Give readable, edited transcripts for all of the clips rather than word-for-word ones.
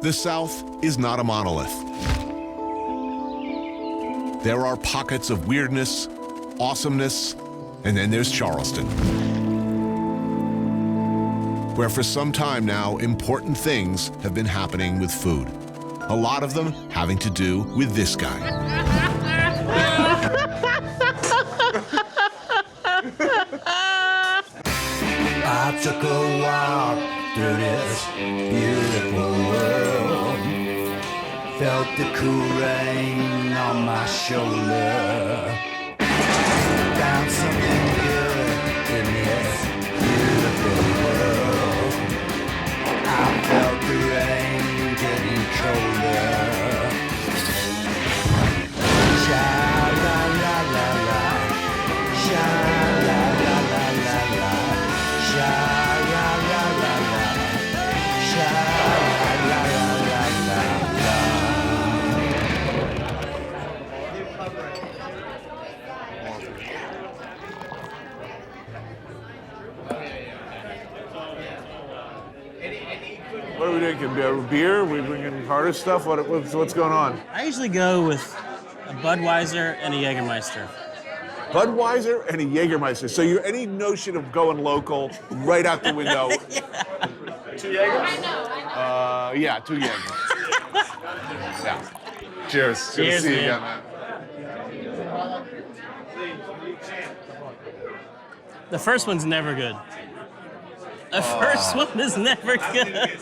The South is not a monolith. There are pockets of weirdness, awesomeness, and then there's Charleston, where for some time now, important things have been happening with food. A lot of them having to do with this guy. I took a walk through this beautiful world, felt the cool rain on my shoulder, found something good in this beautiful world. I felt the rain getting colder. Sha-la-la-la-la, sha-la-la-la-la-la, sha-la-la-la-la, sha-la-la-la-la-la. What are we drinking? Beer? Are we bringing harder stuff? What's going on? I usually go with a Budweiser and a Jägermeister. Budweiser and a Jägermeister. So you're any notion of going local right out the window. Yeah. 2 Jägers? Yeah, 2 Jägers. Yeah. Cheers. Good to Cheers, see you man. again, man. The first one's never good. The first one is never good.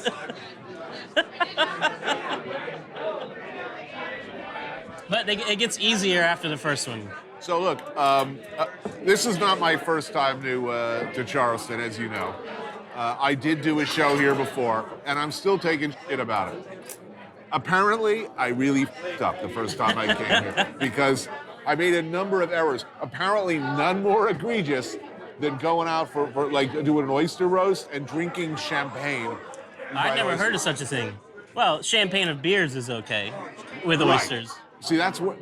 But it gets easier after the first one. So look, this is not my first time to Charleston, as you know. I did do a show here before, and I'm still taking shit about it. Apparently, I really f***ed up the first time I came here because I made a number of errors. Apparently, none more egregious than going out for like doing an oyster roast and drinking champagne. I never heard of such a thing. Well, champagne of beers is okay with oysters. See, that's what.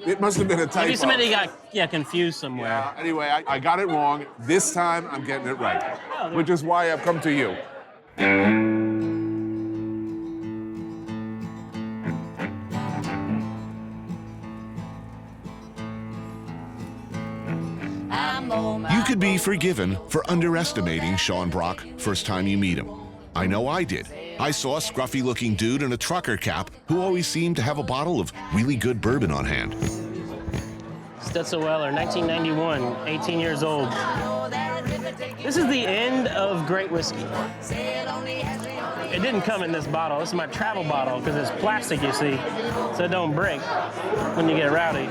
It must have been a typo. Maybe somebody got confused somewhere. Yeah, anyway, I got it wrong. This time, I'm getting it right, which is why I've come to you. You could be forgiven for underestimating Sean Brock first time you meet him. I know I did. I saw a scruffy-looking dude in a trucker cap who always seemed to have a bottle of really good bourbon on hand. Stutzelweller, 1991, 18 years old. This is the end of great whiskey. It didn't come in this bottle. This is my travel bottle because it's plastic, you see, so it don't break when you get rowdy.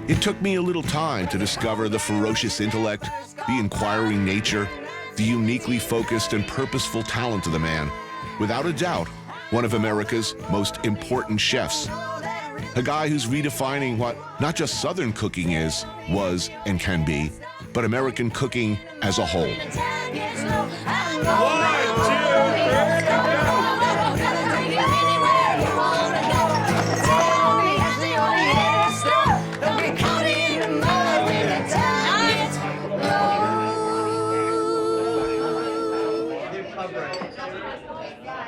It took me a little time to discover the ferocious intellect, the inquiring nature, the uniquely focused and purposeful talent of the man. Without a doubt, one of America's most important chefs. A guy who's redefining what not just Southern cooking is, was, and can be, but American cooking as a whole.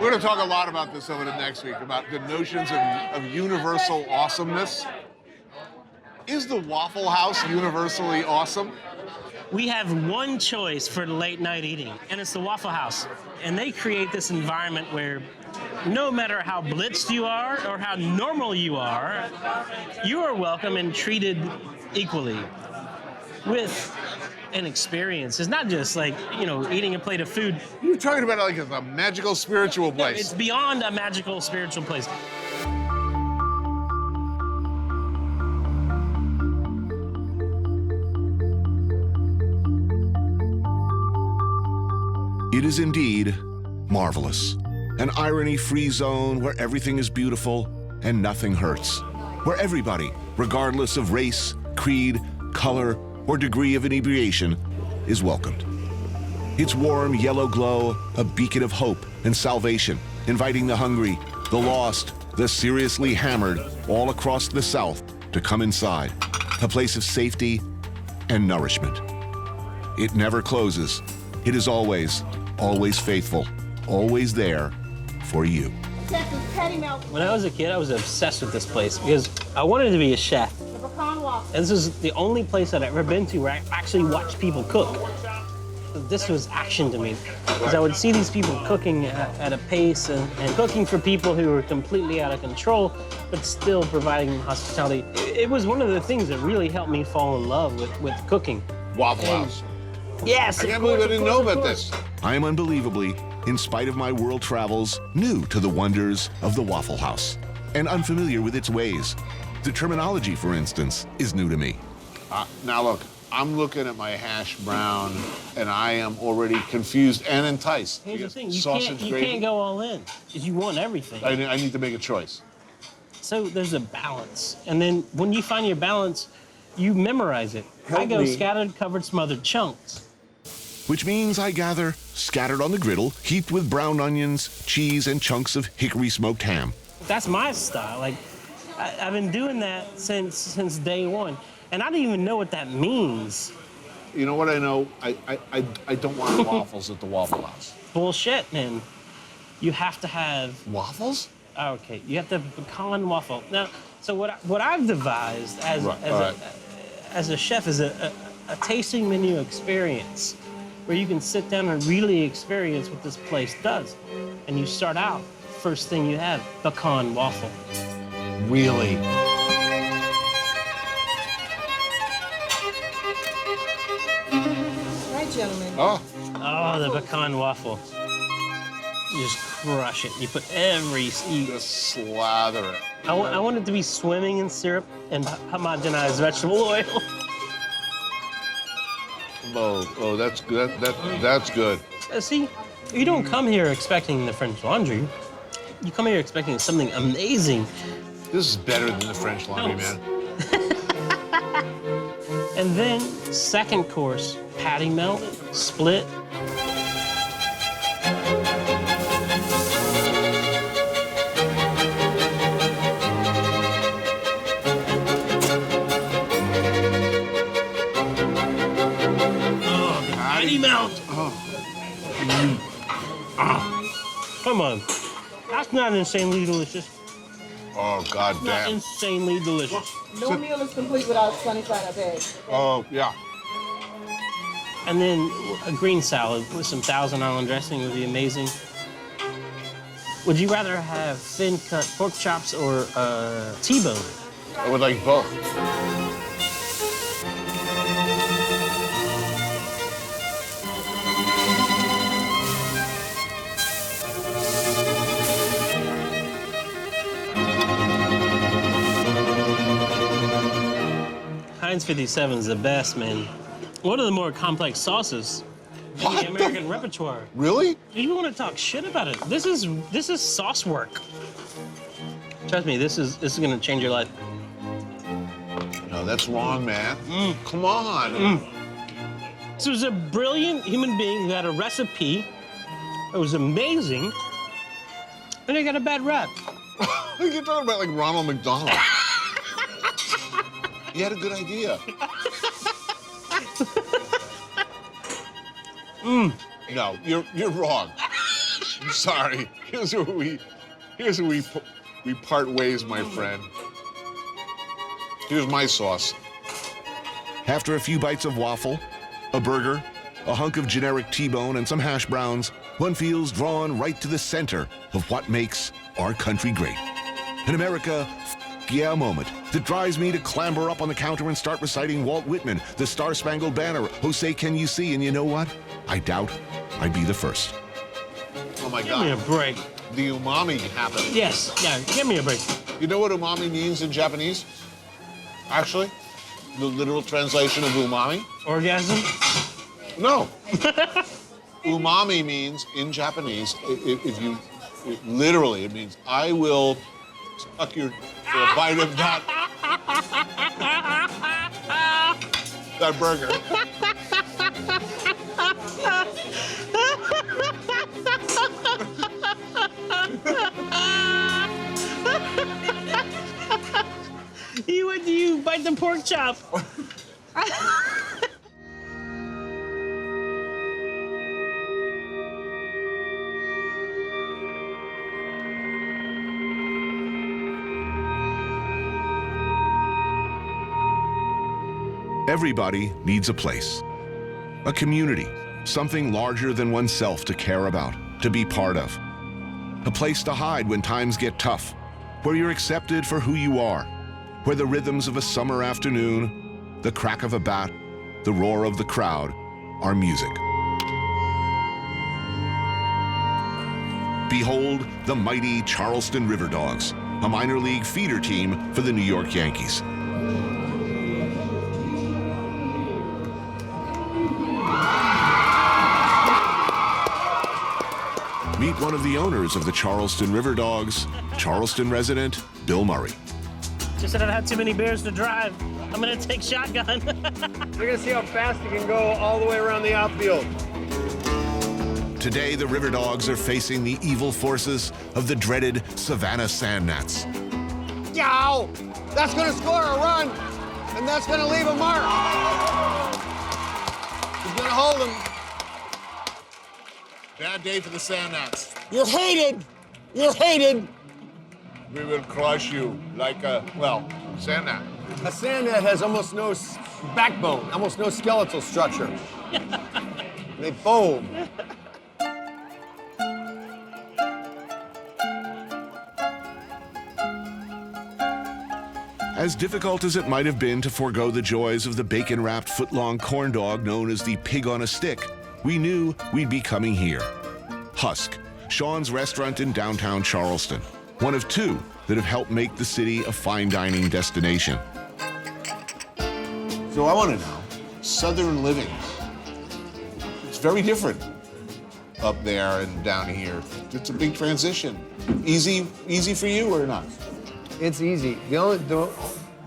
We're going to talk a lot about this over the next week, about the notions of universal awesomeness. Is the Waffle House universally awesome? We have one choice for late night eating, and it's the Waffle House. And they create this environment where no matter how blitzed you are or how normal you are welcome and treated equally with an experience. It's not just like, eating a plate of food. You're talking about it like it's a magical spiritual place. No, it's beyond a magical spiritual place. It is indeed marvelous. An irony-free zone where everything is beautiful and nothing hurts. Where everybody, regardless of race, creed, color, or degree of inebriation, is welcomed. Its warm yellow glow, a beacon of hope and salvation, inviting the hungry, the lost, the seriously hammered all across the South to come inside, a place of safety and nourishment. It never closes. It is always, always faithful, always there for you. When I was a kid, I was obsessed with this place because I wanted to be a chef. And this is the only place I'd ever been to where I actually watched people cook. This was action to me, because I would see these people cooking at a pace and cooking for people who were completely out of control, but still providing hospitality. It was one of the things that really helped me fall in love with cooking. Waffle House. Yes, I can't believe I didn't know about this. I am unbelievably, in spite of my world travels, new to the wonders of the Waffle House and unfamiliar with its ways. The terminology, for instance, is new to me. Now look, I'm looking at my hash brown, and I am already confused and enticed. Here's the thing, you Sausage can't gravy? go all in, because you want everything. I need to make a choice. So there's a balance. And then when you find your balance, you memorize it. I go scattered, covered, smothered chunks. Which means I gather, scattered on the griddle, heaped with brown onions, cheese, and chunks of hickory smoked ham. That's my style. Like, I've been doing that since day one. And I don't even know what that means. You know what I know? I don't want waffles at the Waffle House. Bullshit, man. You have to have... Waffles? Okay, you have to have pecan waffle. Now, so what I've devised as a chef is a tasting menu experience where you can sit down and really experience what this place does. And you start out, first thing you have, pecan waffle. Really? Right, gentlemen. Oh, the pecan waffle. You just crush it. You put you Just slather it. I want it to be swimming in syrup and homogenized vegetable oil. Oh, that's good. That's good. See, you don't come here expecting the French Laundry. You come here expecting something amazing. This is better than the French Laundry, man. And then, second course, patty melt, split. Patty melt. Come on. That's not insanely delicious. Oh, God Not damn. insanely delicious. No meal is complete without sunny side up egg. Oh, yeah. And then a green salad with some Thousand Island dressing would be amazing. Would you rather have thin cut pork chops or T-bone? I would like both. Heinz 57 is the best, man. One of the more complex sauces in What the American repertoire. Really? You want to talk shit about it? This is sauce work. Trust me, this is gonna change your life. No, that's wrong, man. Come on. This was a brilliant human being who had a recipe. It was amazing. And they got a bad rap. You're talking about like Ronald McDonald. He had a good idea. No, you're wrong. I'm sorry. Here's where we part ways, my friend. Here's my sauce. After a few bites of waffle, a burger, a hunk of generic T-bone, and some hash browns, one feels drawn right to the center of what makes our country great. An America yeah moment that drives me to clamber up on the counter and start reciting Walt Whitman, the Star-Spangled Banner, Oh Say Can You See, and you know what? I doubt I'd be the first. Oh my Give me a God. break. The umami happened. Yes, yeah, give me a break. You know what umami means in Japanese? Actually, the literal translation of umami? Orgasm? No. Umami means, in Japanese, literally, it means, I will suck your for a bite of that burger. You bite the pork chop. Everybody needs a place, a community, something larger than oneself to care about, to be part of. A place to hide when times get tough, where you're accepted for who you are, where the rhythms of a summer afternoon, the crack of a bat, the roar of the crowd are music. Behold the mighty Charleston Riverdogs, a minor league feeder team for the New York Yankees. Meet one of the owners of the Charleston Riverdogs, Charleston resident Bill Murray. Just said I've had too many beers to drive. I'm gonna take shotgun. We're gonna see how fast he can go all the way around the outfield. Today, the Riverdogs are facing the evil forces of the dreaded Savannah Sand Gnats. Yow! That's gonna score a run, and that's gonna leave a mark. He's gonna hold him. Bad day for the Sand Gnats. You're hated! You're hated! We will crush you like a, well, Sand Gnat. A sand gnat has almost no backbone, almost no skeletal structure. They foam. As difficult as it might have been to forego the joys of the bacon-wrapped foot-long corn dog known as the pig on a stick, we knew we'd be coming here. Husk, Sean's restaurant in downtown Charleston, one of two that have helped make the city a fine dining destination. So I want to know, Southern living, it's very different up there and down here. It's a big transition. Easy for you or not? It's easy. The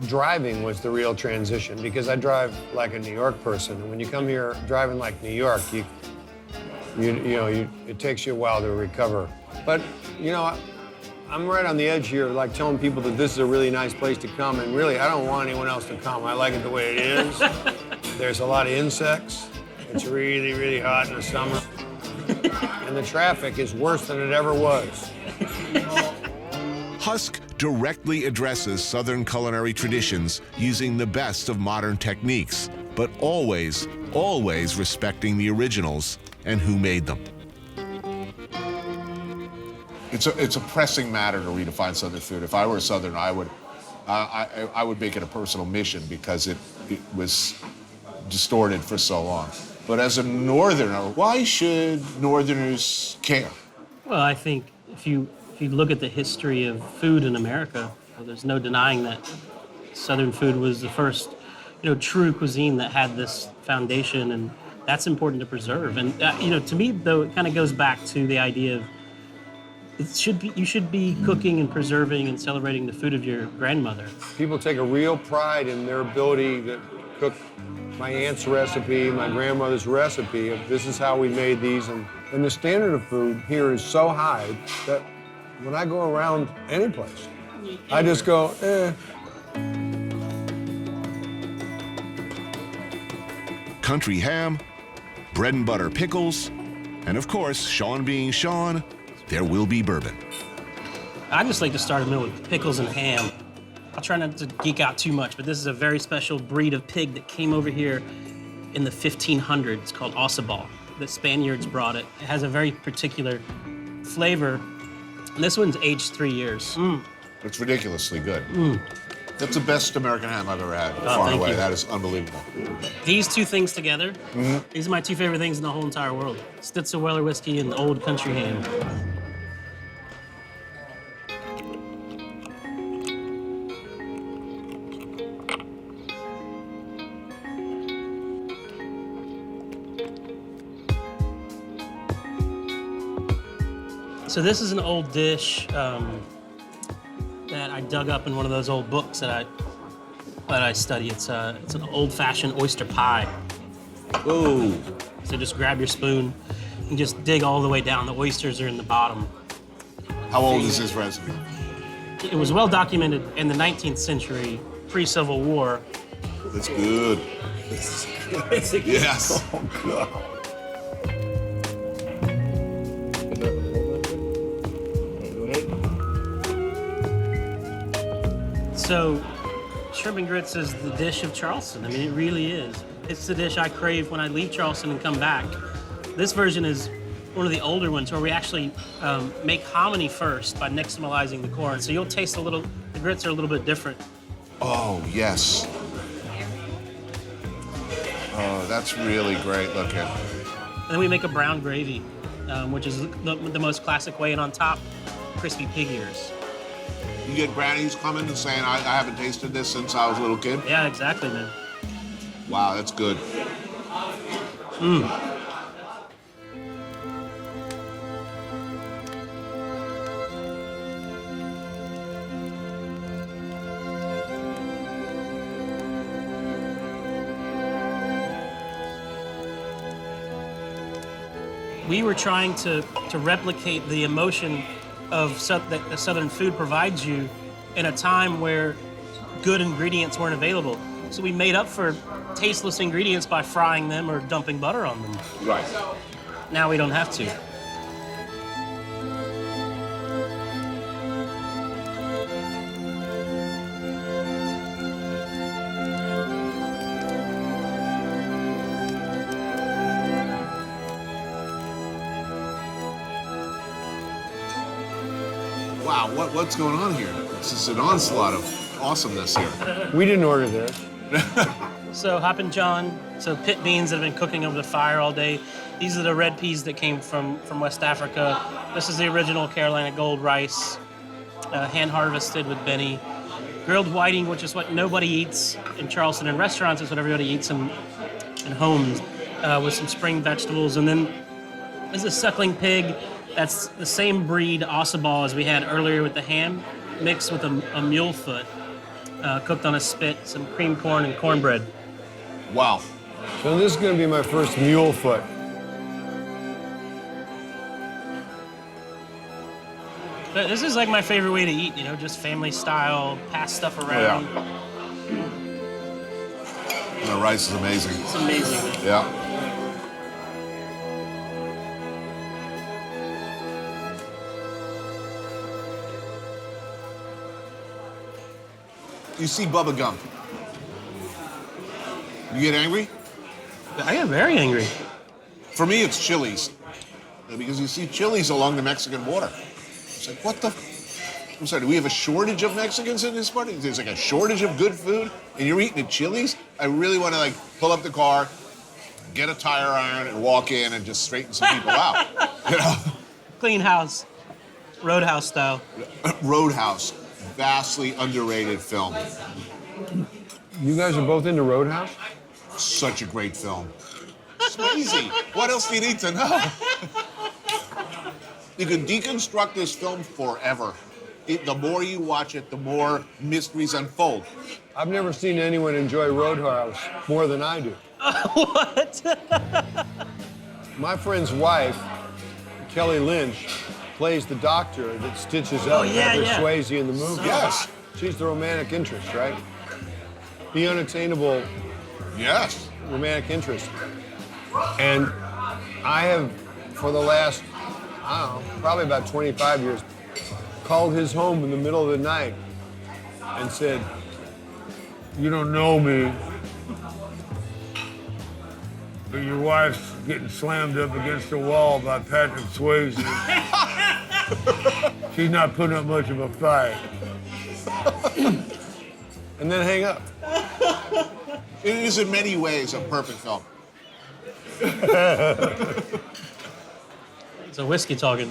driving was the real transition because I drive like a New York person, and when you come here driving like New York, it takes you a while to recover. But I'm right on the edge here, like telling people that this is a really nice place to come, and really, I don't want anyone else to come. I like it the way it is. There's a lot of insects. It's really, really hot in the summer. And the traffic is worse than it ever was. Husk directly addresses Southern culinary traditions using the best of modern techniques, but always respecting the originals and who made them. It's a pressing matter to redefine Southern food. If I were a Southerner, I would make it a personal mission because it was distorted for so long. But as a Northerner, why should Northerners care? Well, I think if you look at the history of food in America, there's no denying that Southern food was the first, true cuisine that had this foundation, and that's important to preserve. And to me, though, it kind of goes back to the idea of you should be cooking and preserving and celebrating the food of your grandmother. People take a real pride in their ability to cook my aunt's recipe, my grandmother's recipe. This is how we made these, and the standard of food here is so high that when I go around any place, I just go, eh. Country ham, bread and butter pickles, and of course, Sean being Sean, there will be bourbon. I just like to start a meal with pickles and ham. I'll try not to geek out too much, but this is a very special breed of pig that came over here in the 1500s called Ossabaw. The Spaniards brought it. It has a very particular flavor. And this one's aged 3 years. It's ridiculously good. That's the best American ham I've ever had, far and away. That is unbelievable. These two things together, these are my two favorite things in the whole entire world. Stitzel-Weller whiskey and old country ham. So this is an old dish that I dug up in one of those old books that I study. It's an old-fashioned oyster pie. Ooh. So just grab your spoon and just dig all the way down. The oysters are in the bottom. How old is this recipe? It was well documented in the 19th century pre-Civil War. That's good. Yes. Oh, God. So, shrimp and grits is the dish of Charleston. I mean, it really is. It's the dish I crave when I leave Charleston and come back. This version is one of the older ones where we actually make hominy first by nixtamalizing the corn. So you'll taste the grits are a little bit different. Oh, yes. Oh, that's really great looking. And then we make a brown gravy, which is the most classic way, and on top, crispy pig ears. You get grannies coming and saying, I haven't tasted this since I was a little kid. Yeah, exactly, man. Wow, that's good. We were trying to replicate the emotion of that the Southern food provides you in a time where good ingredients weren't available. So we made up for tasteless ingredients by frying them or dumping butter on them. Right. Now we don't have to. Wow, what's going on here? This is an onslaught of awesomeness here. We didn't order this. So Hoppin' John, so pit beans that have been cooking over the fire all day. These are the red peas that came from West Africa. This is the original Carolina gold rice, hand harvested with Benny. Grilled whiting, which is what nobody eats in Charleston in restaurants. It's what everybody eats in homes, with some spring vegetables. And then this is a suckling pig. That's the same breed Ossaball as we had earlier with the ham, mixed with a mule foot, cooked on a spit, some cream corn and cornbread. Wow. So this is going to be my first mule foot. But this is like my favorite way to eat, you know, just family style, pass stuff around. The rice is amazing. It's amazing. Yeah. You see Bubba Gump. You get angry? I get very angry. For me, it's Chili's. Because you see Chili's along the Mexican border. It's like, what the? I'm sorry, do we have a shortage of Mexicans in this party? There's like a shortage of good food, and you're eating at Chili's? I really want to like pull up the car, get a tire iron, and walk in and just straighten some people out. You know? Clean house, Roadhouse style. Roadhouse, vastly underrated film. You guys are both into Roadhouse? Such a great film. It's easy. What else do you need to know? You can deconstruct this film forever. The more you watch it, the more mysteries unfold. I've never seen anyone enjoy Roadhouse more than I do. What? My friend's wife, Kelly Lynch, plays the doctor that stitches up Heather Swayze in the movie. Yes. She's the romantic interest, right? The unattainable Yes. romantic interest. And I have, for the last, I don't know, probably about 25 years, called his home in the middle of the night and said, "You don't know me, but your wife's getting slammed up against the wall by Patrick Swayze. She's not putting up much of a fight." And then hang up. It is in many ways a perfect film. It's a whiskey talking.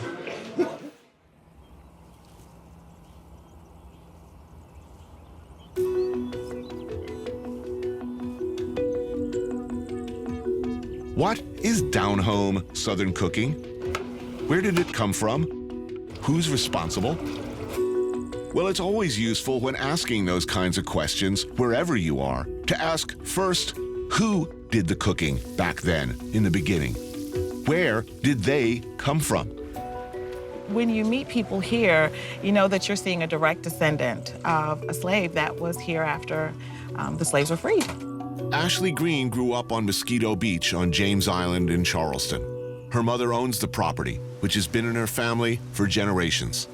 What is down-home Southern cooking? Where did it come from? Who's responsible? Well, it's always useful when asking those kinds of questions, wherever you are, to ask first, who did the cooking back then, in the beginning? Where did they come from? When you meet people here, you know that you're seeing a direct descendant of a slave that was here after the slaves were freed. Ashley Green grew up on Mosquito Beach on James Island in Charleston. Her mother owns the property, which has been in her family for generations.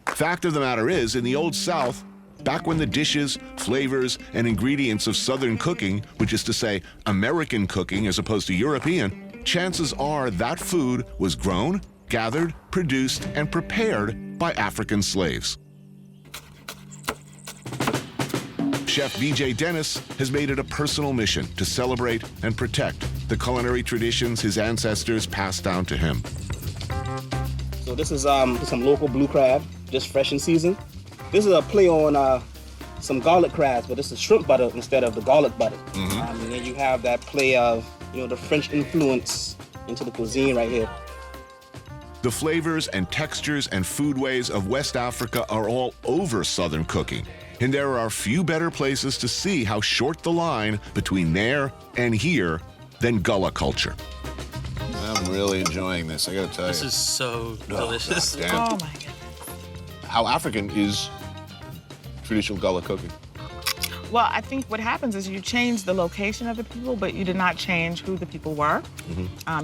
Fact of the matter is, in the Old South, back when the dishes, flavors, and ingredients of Southern cooking, which is to say American cooking as opposed to European, chances are that food was grown, gathered, produced, and prepared by African slaves. Chef B.J. Dennis has made it a personal mission to celebrate and protect the culinary traditions his ancestors passed down to him. So this is some local blue crab, just fresh in season. This is a play on some garlic crabs, but this is shrimp butter instead of the garlic butter. And then you have that play of, the French influence into the cuisine right here. The flavors and textures and foodways of West Africa are all over Southern cooking, and there are few better places to see how short the line between there and here than Gullah culture. I'm really enjoying this, I gotta tell you. This is so delicious. Damn. Oh my goodness. How African is traditional Gullah cooking? Well, I think what happens is you change the location of the people, but you did not change who the people were.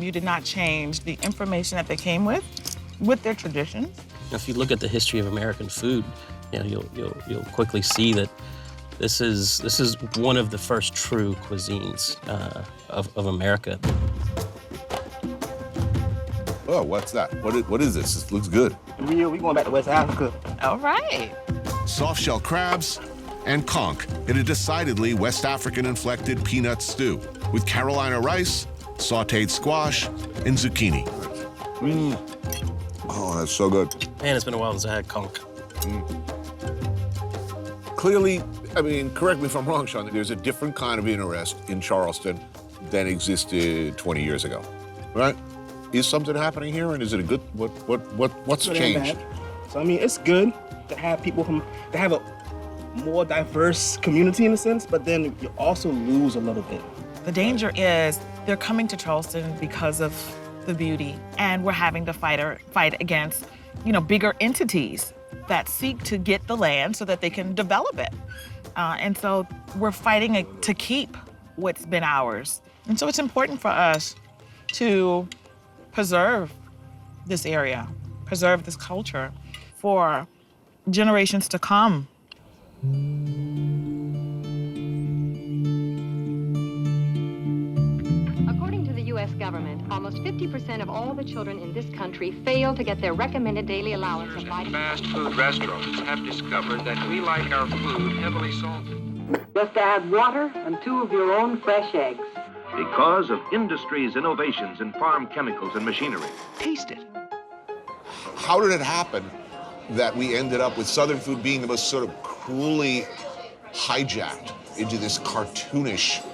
You did not change the information that they came with their traditions. If you look at the history of American food, you'll quickly see that this is one of the first true cuisines of America. Oh, what's that? What is this? This looks good. We going back to West Africa. All right. Soft-shell crabs and conch in a decidedly West African-inflected peanut stew with Carolina rice, sautéed squash, and zucchini. Oh, that's so good. Man, it's been a while since I had conch. Clearly, I mean, correct me if I'm wrong, Sean, there's a different kind of interest in Charleston than existed 20 years ago, right? Is something happening here, and is it a good, what's changed? So, I mean, it's good to have people to have a more diverse community in a sense, but then you also lose a little bit. The danger is they're coming to Charleston because of the beauty, and we're having to fight against, bigger entities that seek to get the land so that they can develop it. And so we're fighting to keep what's been ours. And so it's important for us to preserve this area, preserve this culture for generations to come. According to the U.S. government, almost 50% of all the children in this country fail to get their recommended daily allowance of vitamin. Fast food restaurants have discovered that we like our food heavily salted. Just add water and 2 of your own fresh eggs. Because of industry's innovations in farm chemicals and machinery. Taste it. How did it happen that we ended up with Southern food being the most sort of cruelly hijacked into this cartoonish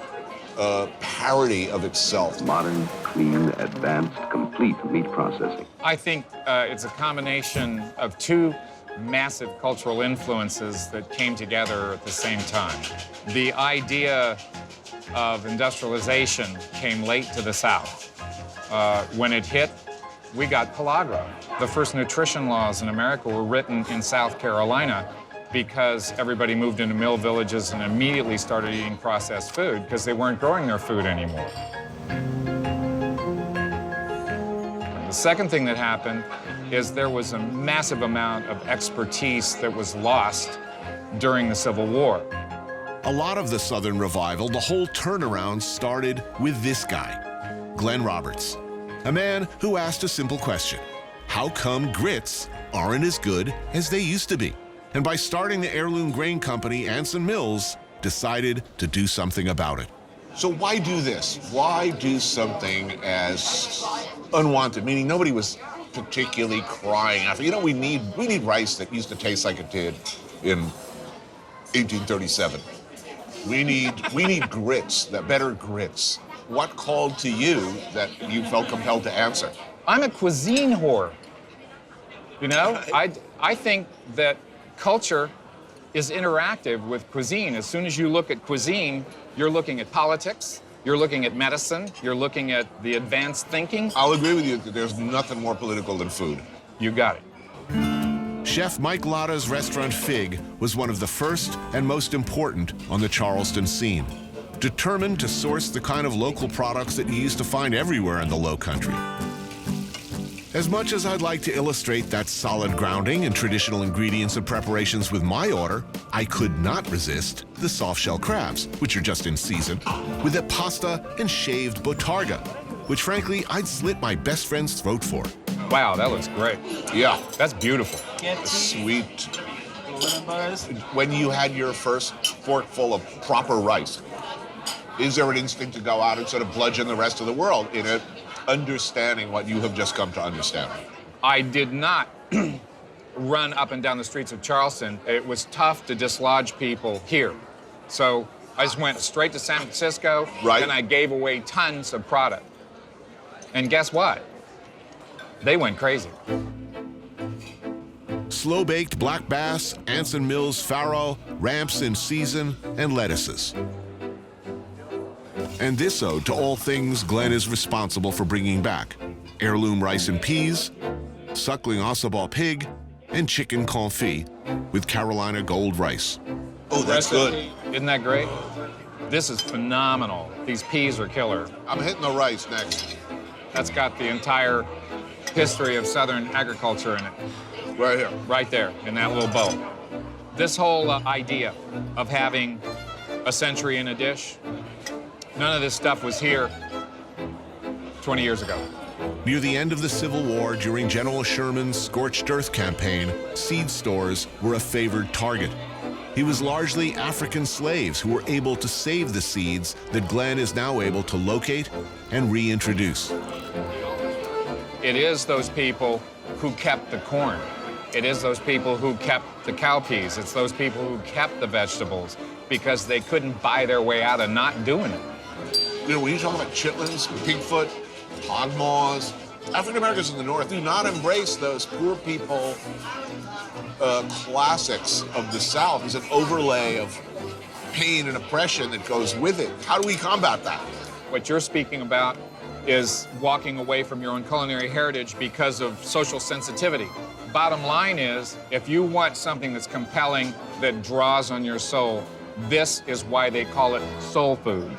parody of itself? Modern, clean, advanced, complete meat processing. I think it's a combination of 2 massive cultural influences that came together at the same time. The idea of industrialization came late to the South. When it hit, we got pellagra. The first nutrition laws in America were written in South Carolina because everybody moved into mill villages and immediately started eating processed food because they weren't growing their food anymore. The second thing that happened is there was a massive amount of expertise that was lost during the Civil War. A lot of the Southern revival, the whole turnaround, started with this guy, Glenn Roberts, a man who asked a simple question: how come grits aren't as good as they used to be? And by starting the heirloom grain company, Anson Mills decided to do something about it. So why do this? Why do something as unwanted, meaning nobody was particularly crying after, we need rice that used to taste like it did in 1837. We need grits, better grits. What called to you that you felt compelled to answer? I'm a cuisine whore. I think that culture is interactive with cuisine. As soon as you look at cuisine, you're looking at politics, you're looking at medicine, you're looking at the advanced thinking. I'll agree with you that there's nothing more political than food. You got it. Chef Mike Lotta's restaurant Fig was one of the first and most important on the Charleston scene, determined to source the kind of local products that you used to find everywhere in the Lowcountry. As much as I'd like to illustrate that solid grounding in traditional ingredients and preparations with my order, I could not resist the soft-shell crabs, which are just in season, with a pasta and shaved botarga, which frankly, I'd slit my best friend's throat for. Wow, that looks great. Yeah. That's beautiful. Sweet. When you had your first forkful of proper rice, is there an instinct to go out and sort of bludgeon the rest of the world in it, understanding what you have just come to understand? I did not run up and down the streets of Charleston. It was tough to dislodge people here. So I just went straight to San Francisco, right, and I gave away tons of product. And guess what? They went crazy. Slow-baked black bass, Anson Mills farro, ramps in season, and lettuces. And this ode to all things Glenn is responsible for bringing back: heirloom rice and peas, suckling Ossabaw pig, and chicken confit with Carolina gold rice. Oh, that's good. Isn't that great? This is phenomenal. These peas are killer. I'm hitting the rice next. That's got the entire history of Southern agriculture in it. Right here. Right there, in that little bowl. This whole idea of having a century in a dish, none of this stuff was here 20 years ago. Near the end of the Civil War, during General Sherman's Scorched Earth campaign, seed stores were a favored target. It was largely African slaves who were able to save the seeds that Glenn is now able to locate and reintroduce. It is those people who kept the corn. It is those people who kept the cowpeas. It's those people who kept the vegetables because they couldn't buy their way out of not doing it. You know, when you talk about chitlins, pigfoot, hog maws, African Americans in the North do not embrace those poor people classics of the South. There's an overlay of pain and oppression that goes with it. How do we combat that? What you're speaking about is walking away from your own culinary heritage because of social sensitivity. Bottom line is, if you want something that's compelling, that draws on your soul, this is why they call it soul food.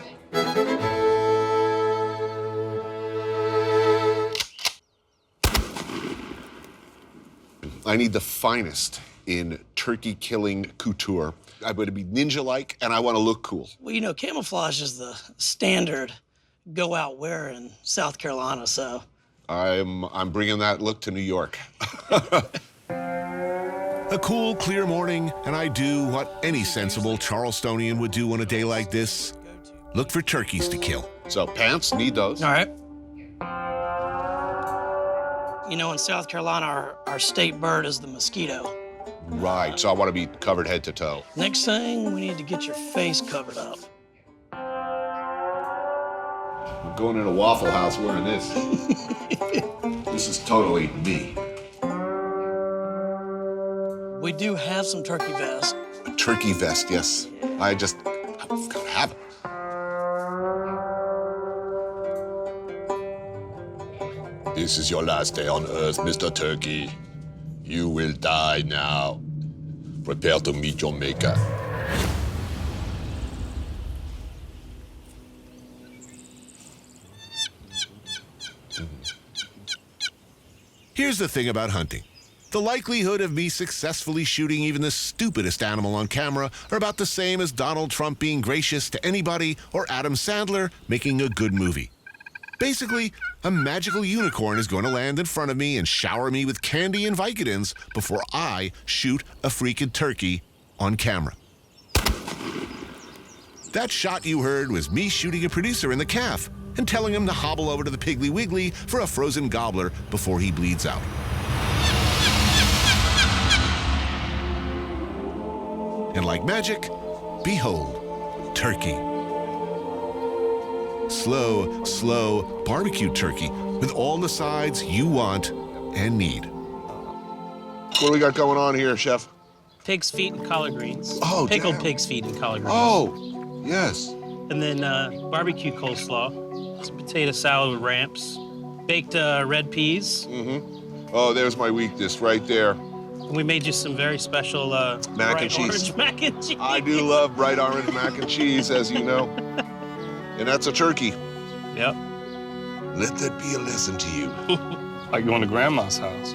I need the finest in turkey-killing couture. I'm going to be ninja-like, and I want to look cool. Well, you know, camouflage is the standard go out wear in South Carolina, so. I'm bringing that look to New York. A cool, clear morning, and I do what any sensible Charlestonian would do on a day like this: look for turkeys to kill. So pants, need those. All right. You know, in South Carolina, our state bird is the mosquito. Right, so I want to be covered head to toe. Next thing, we need to get your face covered up. I'm going in a Waffle House wearing this. This is totally me. We do have some turkey vests. A turkey vest, yes. I've got to have it. This is your last day on Earth, Mr. Turkey. You will die now. Prepare to meet your maker. Here's the thing about hunting. The likelihood of me successfully shooting even the stupidest animal on camera are about the same as Donald Trump being gracious to anybody or Adam Sandler making a good movie. Basically, a magical unicorn is going to land in front of me and shower me with candy and Vicodins before I shoot a freaking turkey on camera. That shot you heard was me shooting a producer in the calf and telling him to hobble over to the Piggly Wiggly for a frozen gobbler before he bleeds out. And like magic, behold, turkey. Slow, slow barbecue turkey with all the sides you want and need. What do we got going on here, Chef? Pig's feet and collard greens. Oh, Pickled damn. pig's feet and collard greens. Oh, yes. And then barbecue coleslaw, some potato salad with ramps, baked red peas, Oh, there's my weakness right there. We made you some very special Mac and bright cheese. orange mac and cheese. I do love bright orange mac and cheese, as you know. And that's a turkey. Yep. Let that be a lesson to you. Like going to grandma's house.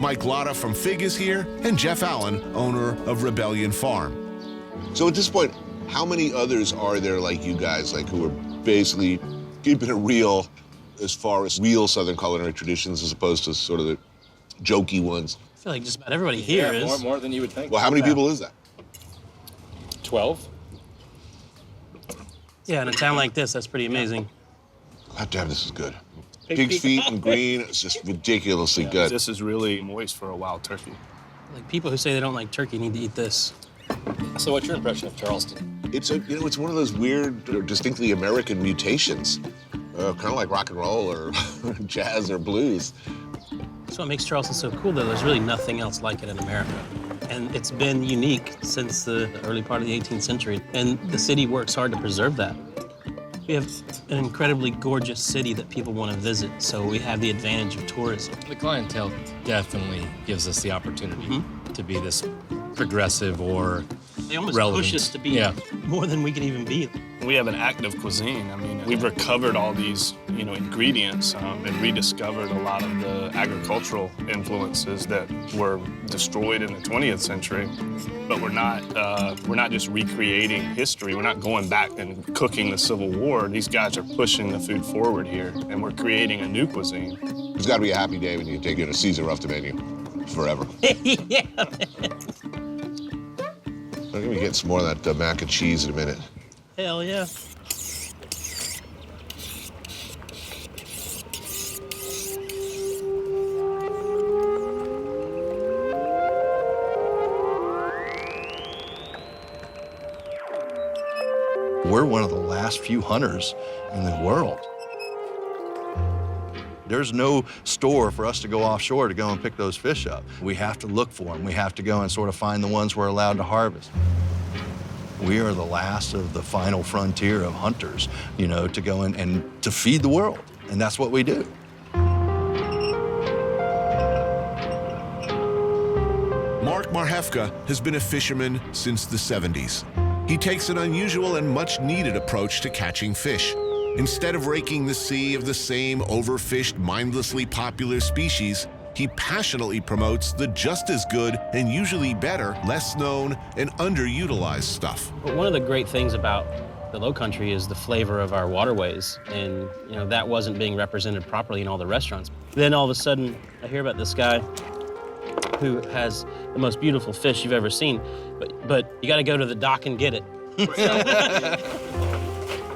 Mike Lotta from Fig is here, and Jeff Allen, owner of Rebellion Farm. So at this point, how many others are there like you guys, like who are basically keeping it real as far as real Southern culinary traditions as opposed to sort of the jokey ones? I feel like just about everybody here is. More than you would think. Well, how many people is that? 12. Yeah, in a town like this, that's pretty amazing. God damn, this is good. Pig's feet and green, it's just ridiculously good. This is really moist for a wild turkey. Like people who say they don't like turkey need to eat this. So what's your impression of Charleston? It's it's one of those weird or distinctly American mutations, kind of like rock and roll or jazz or blues. That's what makes Charleston so cool, though. There's really nothing else like it in America. And it's been unique since the early part of the 18th century. And the city works hard to preserve that. We have an incredibly gorgeous city that people want to visit, so we have the advantage of tourism. The clientele definitely gives us the opportunity to be this progressive or They almost relevant. push us to be more than we can even be. We have an active cuisine. I mean, we've recovered all these, ingredients and rediscovered a lot of the agricultural influences that were destroyed in the 20th century. But we're not just recreating history. We're not going back and cooking the Civil War. These guys are pushing the food forward here, and we're creating a new cuisine. There's got to be a happy day when you take it a Caesar off the menu forever. Yeah, I'm gonna get some more of that mac and cheese in a minute. hell yeah. We're one of the last few hunters in the world. There's no store for us to go offshore to go and pick those fish up. We have to look for them. We have to go and sort of find the ones we're allowed to harvest. We are the last of the final frontier of hunters, to go in and to feed the world. And that's what we do. Mark Marhefka has been a fisherman since the 70s. He takes an unusual and much-needed approach to catching fish. Instead of raking the sea of the same overfished, mindlessly popular species, he passionately promotes the just as good and usually better, less known and underutilized stuff. But one of the great things about the Lowcountry is the flavor of our waterways, and that wasn't being represented properly in all the restaurants. Then all of a sudden, I hear about this guy who has the most beautiful fish you've ever seen, but you got to go to the dock and get it.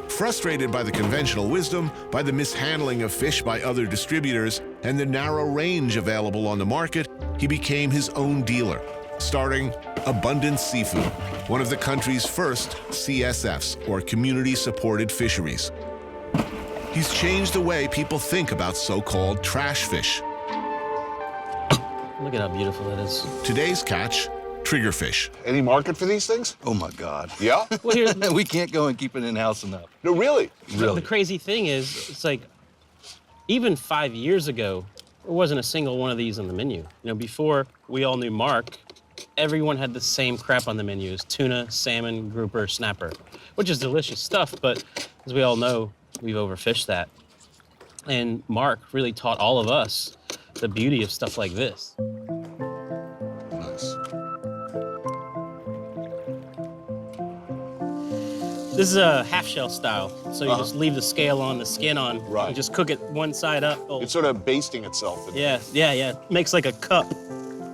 Frustrated by the conventional wisdom, by the mishandling of fish by other distributors, and the narrow range available on the market, he became his own dealer, starting Abundance Seafood, one of the country's first CSFs, or community-supported fisheries. He's changed the way people think about so-called trash fish. Look at how beautiful that is. Today's catch, triggerfish. Any market for these things? Oh my God. Yeah? Well, We can't go and keep it in-house enough. No, really? The crazy thing is, it's like, even 5 years ago, there wasn't a single one of these on the menu. Before we all knew Mark, everyone had the same crap on the menus: tuna, salmon, grouper, snapper, which is delicious stuff, but as we all know, we've overfished that. And Mark really taught all of us the beauty of stuff like this. Nice. This is a half-shell style, so you just leave the scale on, the skin on, Right. and just cook it one side up. It's sort of basting itself. Yeah. Makes like a cup.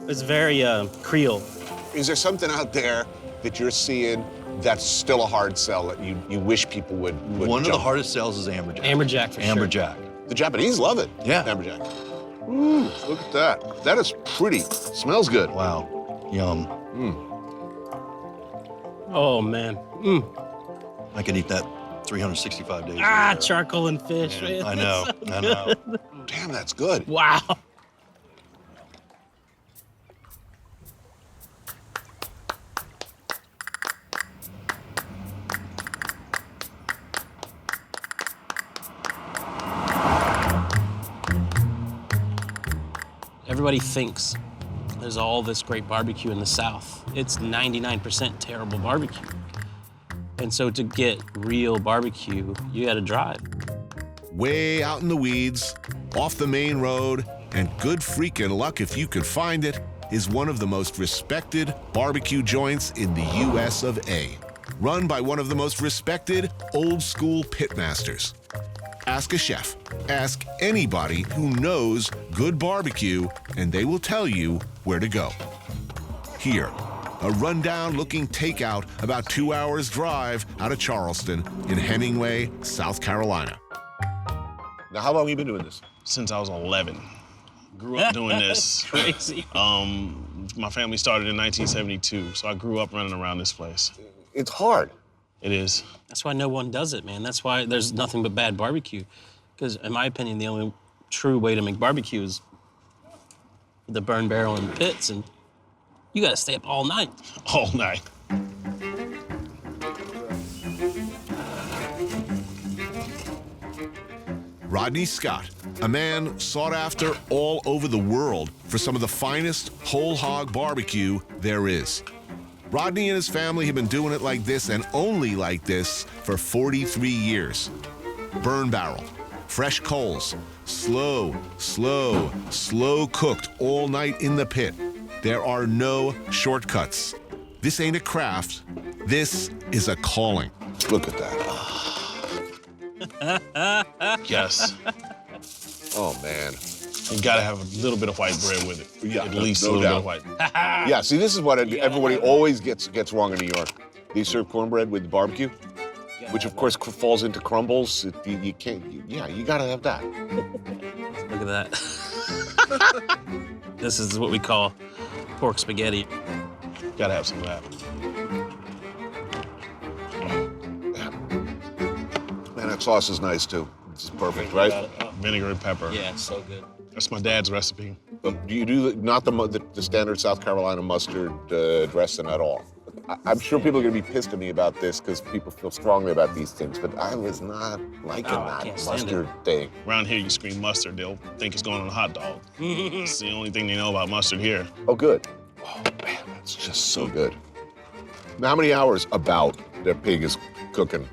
It's very Creole. Is there something out there that you're seeing that's still a hard sell that you wish people would One of the jump? hardest sells is amberjack. Amberjack, for sure. Amberjack. The Japanese love it. Yeah. Amberjack. Ooh, look at that. That is pretty. Smells good. Wow. Yum. Oh, man. I could eat that 365 days. Charcoal and fish. Yeah, man. I know. That's so I know. good. Damn, that's good. Wow. Everybody thinks there's all this great barbecue in the South. It's 99% terrible barbecue. And so to get real barbecue, you gotta drive. Way out in the weeds, off the main road, and good freaking luck if you could find it, is one of the most respected barbecue joints in the US of A. Run by one of the most respected old-school pitmasters. Ask a chef. Ask anybody who knows good barbecue, and they will tell you where to go. Here, a rundown-looking takeout about 2 hours drive out of Charleston in Hemingway, South Carolina. Now, how long have you been doing this? Since I was 11. Grew up doing this. Crazy. My family started in 1972, so I grew up running around this place. It's hard. It is. That's why no one does it, man. That's why there's nothing but bad barbecue. Because in my opinion, the only true way to make barbecue is the burn barrel and pits, and you gotta stay up all night. All night. Rodney Scott, a man sought after all over the world for some of the finest whole hog barbecue there is. Rodney and his family have been doing it like this and only like this for 43 years. Burn barrel, fresh coals, slow cooked all night in the pit. There are no shortcuts. This ain't a craft, this is a calling. Look at that. Yes. Oh, man. You gotta have a little bit of white bread with it. Yeah, at least no a little doubt. bit of white. Yeah, see, this is what everybody always gets wrong in New York. They serve cornbread with barbecue, which of course falls into crumbles. You can't. You gotta have that. Look at that. This is what we call pork spaghetti. Gotta have some of that. Man, that sauce is nice too. It's perfect, right? Vinegar and pepper. Yeah, it's so good. That's my dad's recipe. Do you do not the standard South Carolina mustard dressing at all? I'm sure people are going to be pissed at me about this because people feel strongly about these things, but I was not liking that mustard thing. Around here, you scream mustard, they'll think it's going on a hot dog. It's the only thing they know about mustard here. Oh, good. Oh, man, that's just so good. Now, how many hours about that pig is cooking?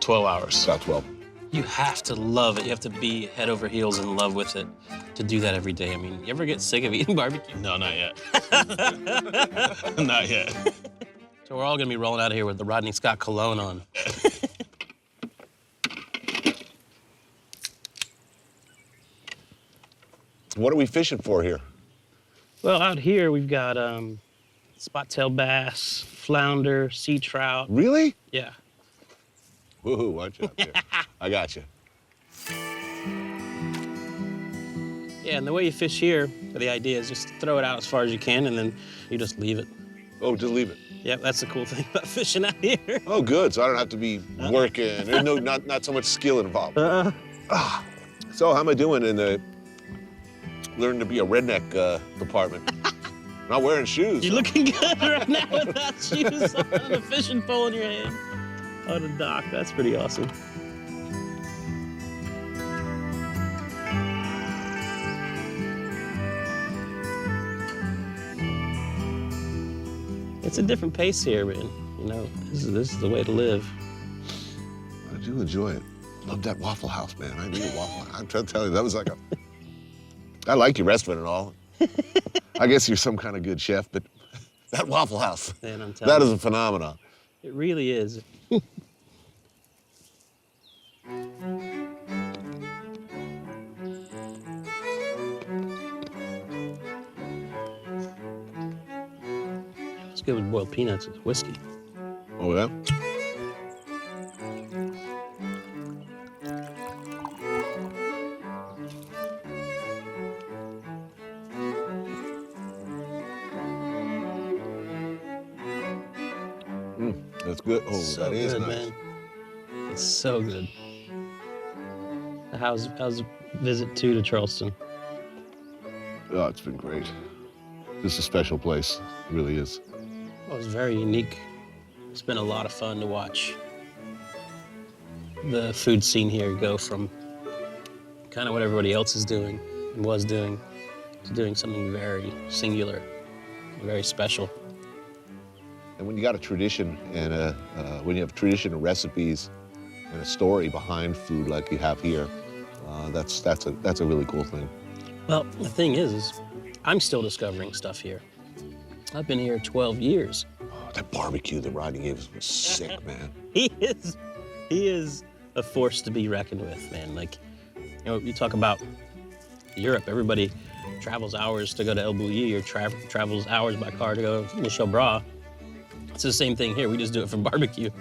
12 hours. About 12. You have to love it. You have to be head over heels in love with it to do that every day. I mean, you ever get sick of eating barbecue? No, not yet. Not yet. So we're all gonna be rolling out of here with the Rodney Scott cologne on. What are we fishing for here? Well, out here we've got spot-tailed bass, flounder, sea trout. Really? Yeah. Woohoo, watch out there. I got you. Yeah, and the way you fish here, the idea is just throw it out as far as you can, and then you just leave it. Oh, just leave it. Yep, that's the cool thing about fishing out here. Oh, good. So I don't have to be working. There's not so much skill involved. So how am I doing in the learning to be a redneck department? Not wearing shoes. You're looking good right now without shoes on and a fishing pole in your hand on a dock. That's pretty awesome. It's a different pace here, man. You know, this is the way to live. I do enjoy it. Love that Waffle House, man. I need a Waffle House. I'm trying to tell you, that was like a... I like your restaurant and all. I guess you're some kind of good chef, but that Waffle House, Man, I'm telling that you. is a phenomenon. It really is. It's good with boiled peanuts with whiskey. Oh, yeah? That's good. Oh, So that is good, nice. man. It's so good. How's visit to Charleston? Oh, it's been great. This is a special place. It really is. Well, it's very unique. It's been a lot of fun to watch the food scene here go from kind of what everybody else is doing and was doing to doing something very singular, very special. And when you got a tradition and when you have tradition and recipes and a story behind food like you have here, that's a really cool thing. Well, the thing is I'm still discovering stuff here. I've been here 12 years. Oh, that barbecue that Rodney gave us was sick, man. He is a force to be reckoned with, man. Like, you know, you talk about Europe, everybody travels hours to go to El Bulli or travels hours by car to go to Michel Bras. It's the same thing here. We just do it for barbecue.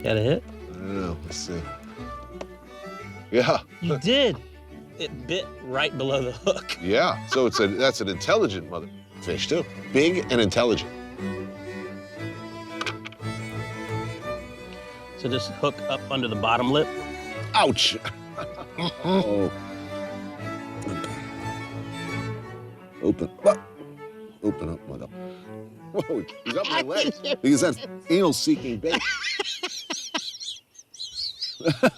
Got a hit? I don't know. Let's see. Yeah. You did. It bit right below the hook. Yeah. So that's an intelligent mother fish too. Big and intelligent. So just hook up under the bottom lip. Ouch. Oh. Open up, mother. Whoa, he's up my leg. Because that's anal-seeking bait. Where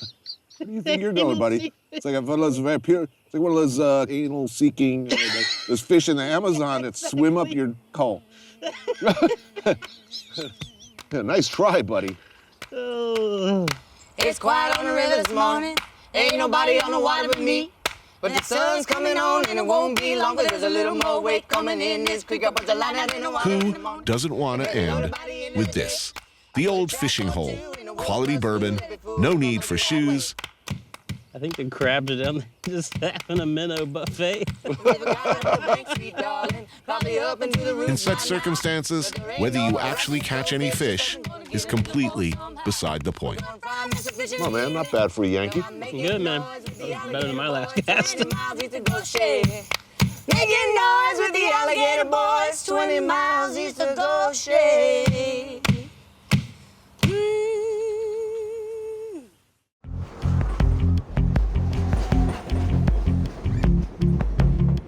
do you think you're going, buddy? It's like one of those vampire. It's like one of those anal-seeking those fish in the Amazon that swim up your caul. Yeah, nice try, buddy. It's quiet on the river this morning. Ain't nobody on the water but me. But the sun's coming on and it won't be long, but there's a little more weight coming in this creek. Up the line out in the water. Who doesn't want to end with this? The old fishing hole. Quality bourbon, no need for shoes. I think the crabs are down there just having a minnow buffet. In such circumstances, whether you actually catch any fish is completely beside the point. Oh, man, not bad for a Yankee. Good, man. Better than my last cast. Making noise with the alligator boys, 20 miles east of Goshen.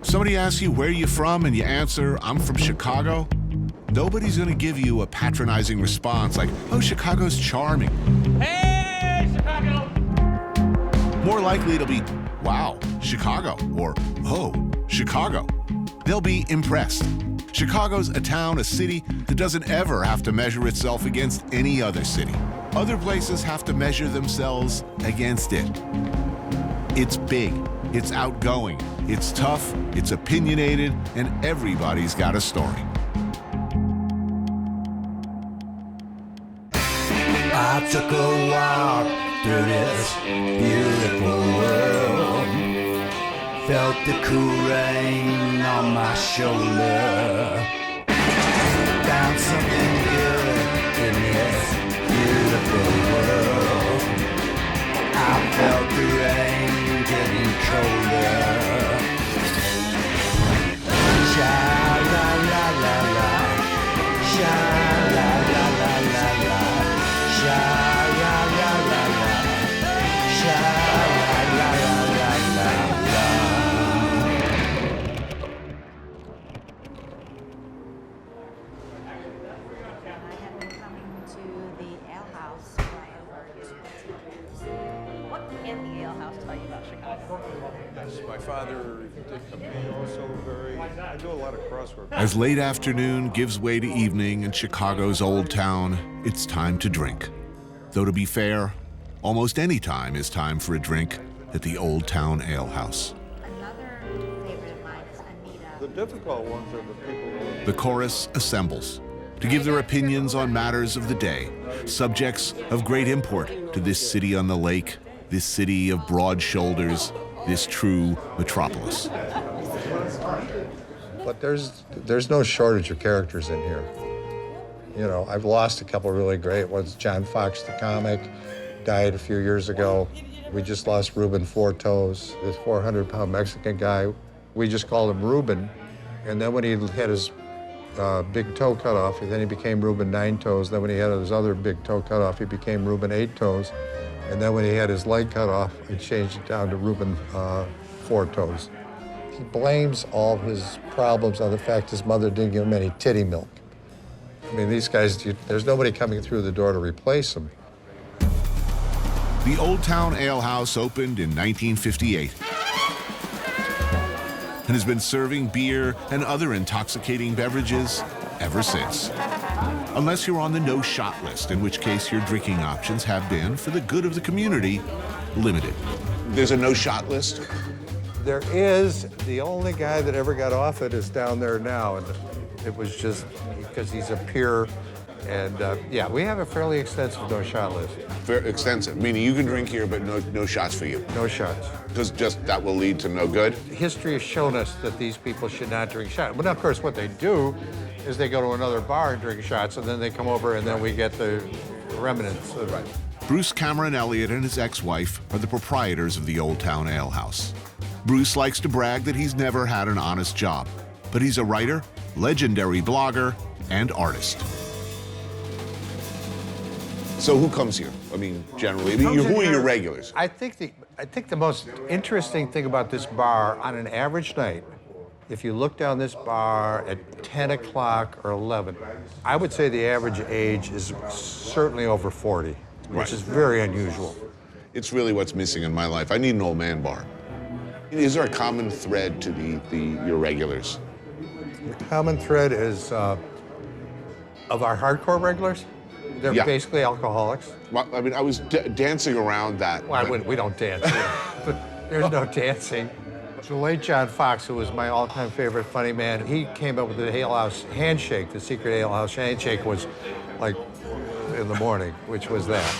Somebody asks you where you're from and you answer, I'm from Chicago. Nobody's gonna give you a patronizing response like, oh, Chicago's charming. Hey, Chicago! More likely it'll be, wow, Chicago, or oh, Chicago. They'll be impressed. Chicago's a town, a city that doesn't ever have to measure itself against any other city. Other places have to measure themselves against it. It's big, it's outgoing, it's tough, it's opinionated, and everybody's got a story. I took a walk through this beautiful world. Felt the cool rain on my shoulder. Found something good in this beautiful world. I felt the rain getting colder. Sha la la la la, sha la la la la la, sha la la la la, sha la la la la la. I have been coming to the ale house for over 20 years. What can the ale house tell you about Chicago? My father did come in also I do a lot of crosswork. As late afternoon gives way to evening in Chicago's Old Town, it's time to drink. Though to be fair, almost any time is time for a drink at the Old Town Ale House. Another favorite of mine is Anita. The difficult ones are the people who... The chorus assembles to give their opinions on matters of the day, subjects of great import to this city on the lake, this city of broad shoulders, this true metropolis. But there's no shortage of characters in here. You know, I've lost a couple really great ones. John Fox, the comic, died a few years ago. We just lost Reuben Four Toes, this 400-pound Mexican guy. We just called him Reuben. And then when he had his big toe cut off, and then he became Reuben Nine Toes. Then when he had his other big toe cut off, he became Reuben Eight Toes. And then when he had his leg cut off, I changed it down to Reuben Four Toes. He blames all of his problems on the fact his mother didn't give him any titty milk. I mean, these guys, there's nobody coming through the door to replace them. The Old Town Ale House opened in 1958. and has been serving beer and other intoxicating beverages ever since. Unless you're on the no-shot list, in which case your drinking options have been, for the good of the community, limited. There's a no-shot list? There is. The only guy that ever got off it is down there now, and it was just because he's a peer. And yeah, we have a fairly extensive no-shot list. Very extensive, meaning you can drink here, but no shots for you. No shots. Just that will lead to no good? History has shown us that these people should not drink shots. But of course, what they do is they go to another bar and drink shots, and then they come over, and then we get the remnants. Right. Bruce Cameron Elliott and his ex-wife are the proprietors of the Old Town Ale House. Bruce likes to brag that he's never had an honest job, but he's a writer, legendary blogger, and artist. So who comes here? I mean, generally, who are your regulars? I think the most interesting thing about this bar, on an average night, if you look down this bar at 10 o'clock or 11, I would say the average age is certainly over 40, which is very unusual. It's really what's missing in my life. I need an old man bar. Is there a common thread to your regulars? The common thread is of our hardcore regulars. They're basically alcoholics. Well, I mean, I was dancing around that. Well, we don't dance here. There's no dancing. The late John Fox, who was my all-time favorite funny man, he came up with the Ale House handshake. The secret Ale House handshake was like in the morning, which was that.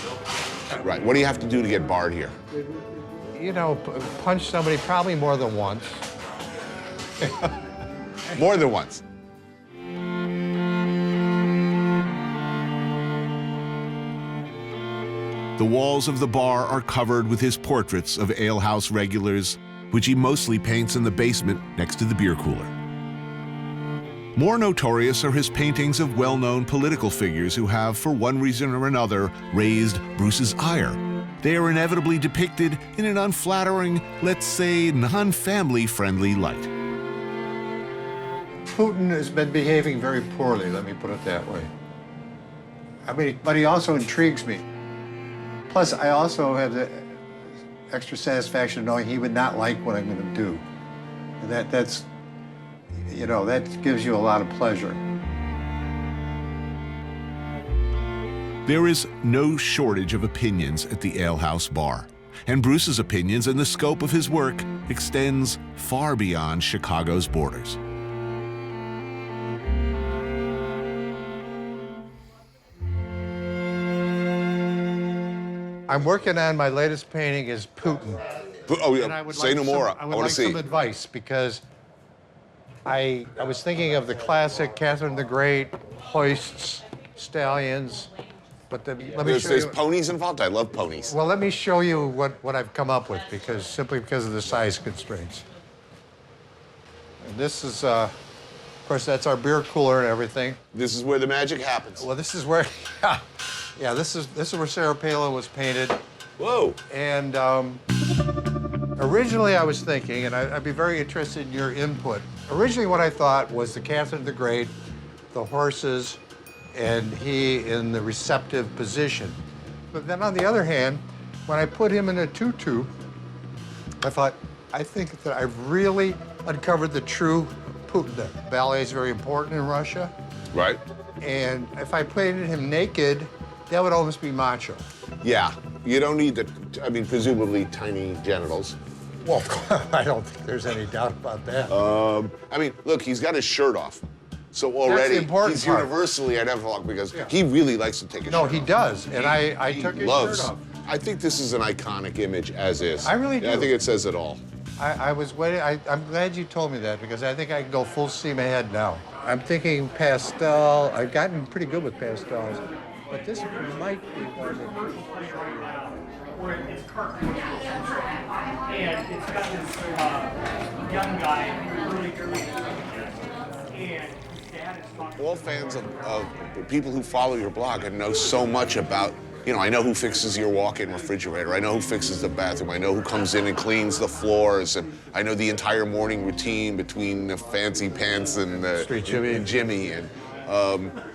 Right. What do you have to do to get barred here? You know, punch somebody probably more than once. More than once. The walls of the bar are covered with his portraits of alehouse regulars, which he mostly paints in the basement next to the beer cooler. More notorious are his paintings of well-known political figures who have, for one reason or another, raised Bruce's ire. They are inevitably depicted in an unflattering, let's say, non-family-friendly light. Putin has been behaving very poorly, let me put it that way. I mean, but he also intrigues me. Plus, I also have the extra satisfaction of knowing he would not like what I'm going to do. And that's, you know, that gives you a lot of pleasure. There is no shortage of opinions at the alehouse bar, and Bruce's opinions and the scope of his work extends far beyond Chicago's borders. I'm working on my latest painting is Putin. Oh, yeah. Say no more. I would like some advice, because I was thinking of the classic Catherine the Great, hoists, stallions, but there's ponies involved? I love ponies. Well, let me show you what I've come up with, simply because of the size constraints. And this is, of course, that's our beer cooler and everything. This is where the magic happens. Well, this is where, yeah, this is where Sarah Palin was painted. Whoa. And originally I was thinking, and I'd be very interested in your input. Originally what I thought was the Catherine the Great, the horses, and he in the receptive position. But then on the other hand, when I put him in a tutu, I think that I've really uncovered the true Putin there. Ballet is very important in Russia. Right. And if I painted him naked, that would almost be macho. Yeah, you don't need presumably tiny genitals. Well, I don't think there's any doubt about that. I mean, look, he's got his shirt off. So already, he's universally identifiable because he really likes to take his shirt off. No, he does, and I took his shirt off. I think this is an iconic image, as is. I really do. I think it says it all. I was waiting, I'm glad you told me that, because I think I can go full steam ahead now. I'm thinking pastel. I've gotten pretty good with pastels, but this might be one that... It's curtain. And it's got this young guy, really early, and his dad is talking. All fans of people who follow your blog and know so much about, you know, I know who fixes your walk-in refrigerator, I know who fixes the bathroom, I know who comes in and cleans the floors, and I know the entire morning routine between the Fancy Pants and Street Jimmy. And Jimmy. And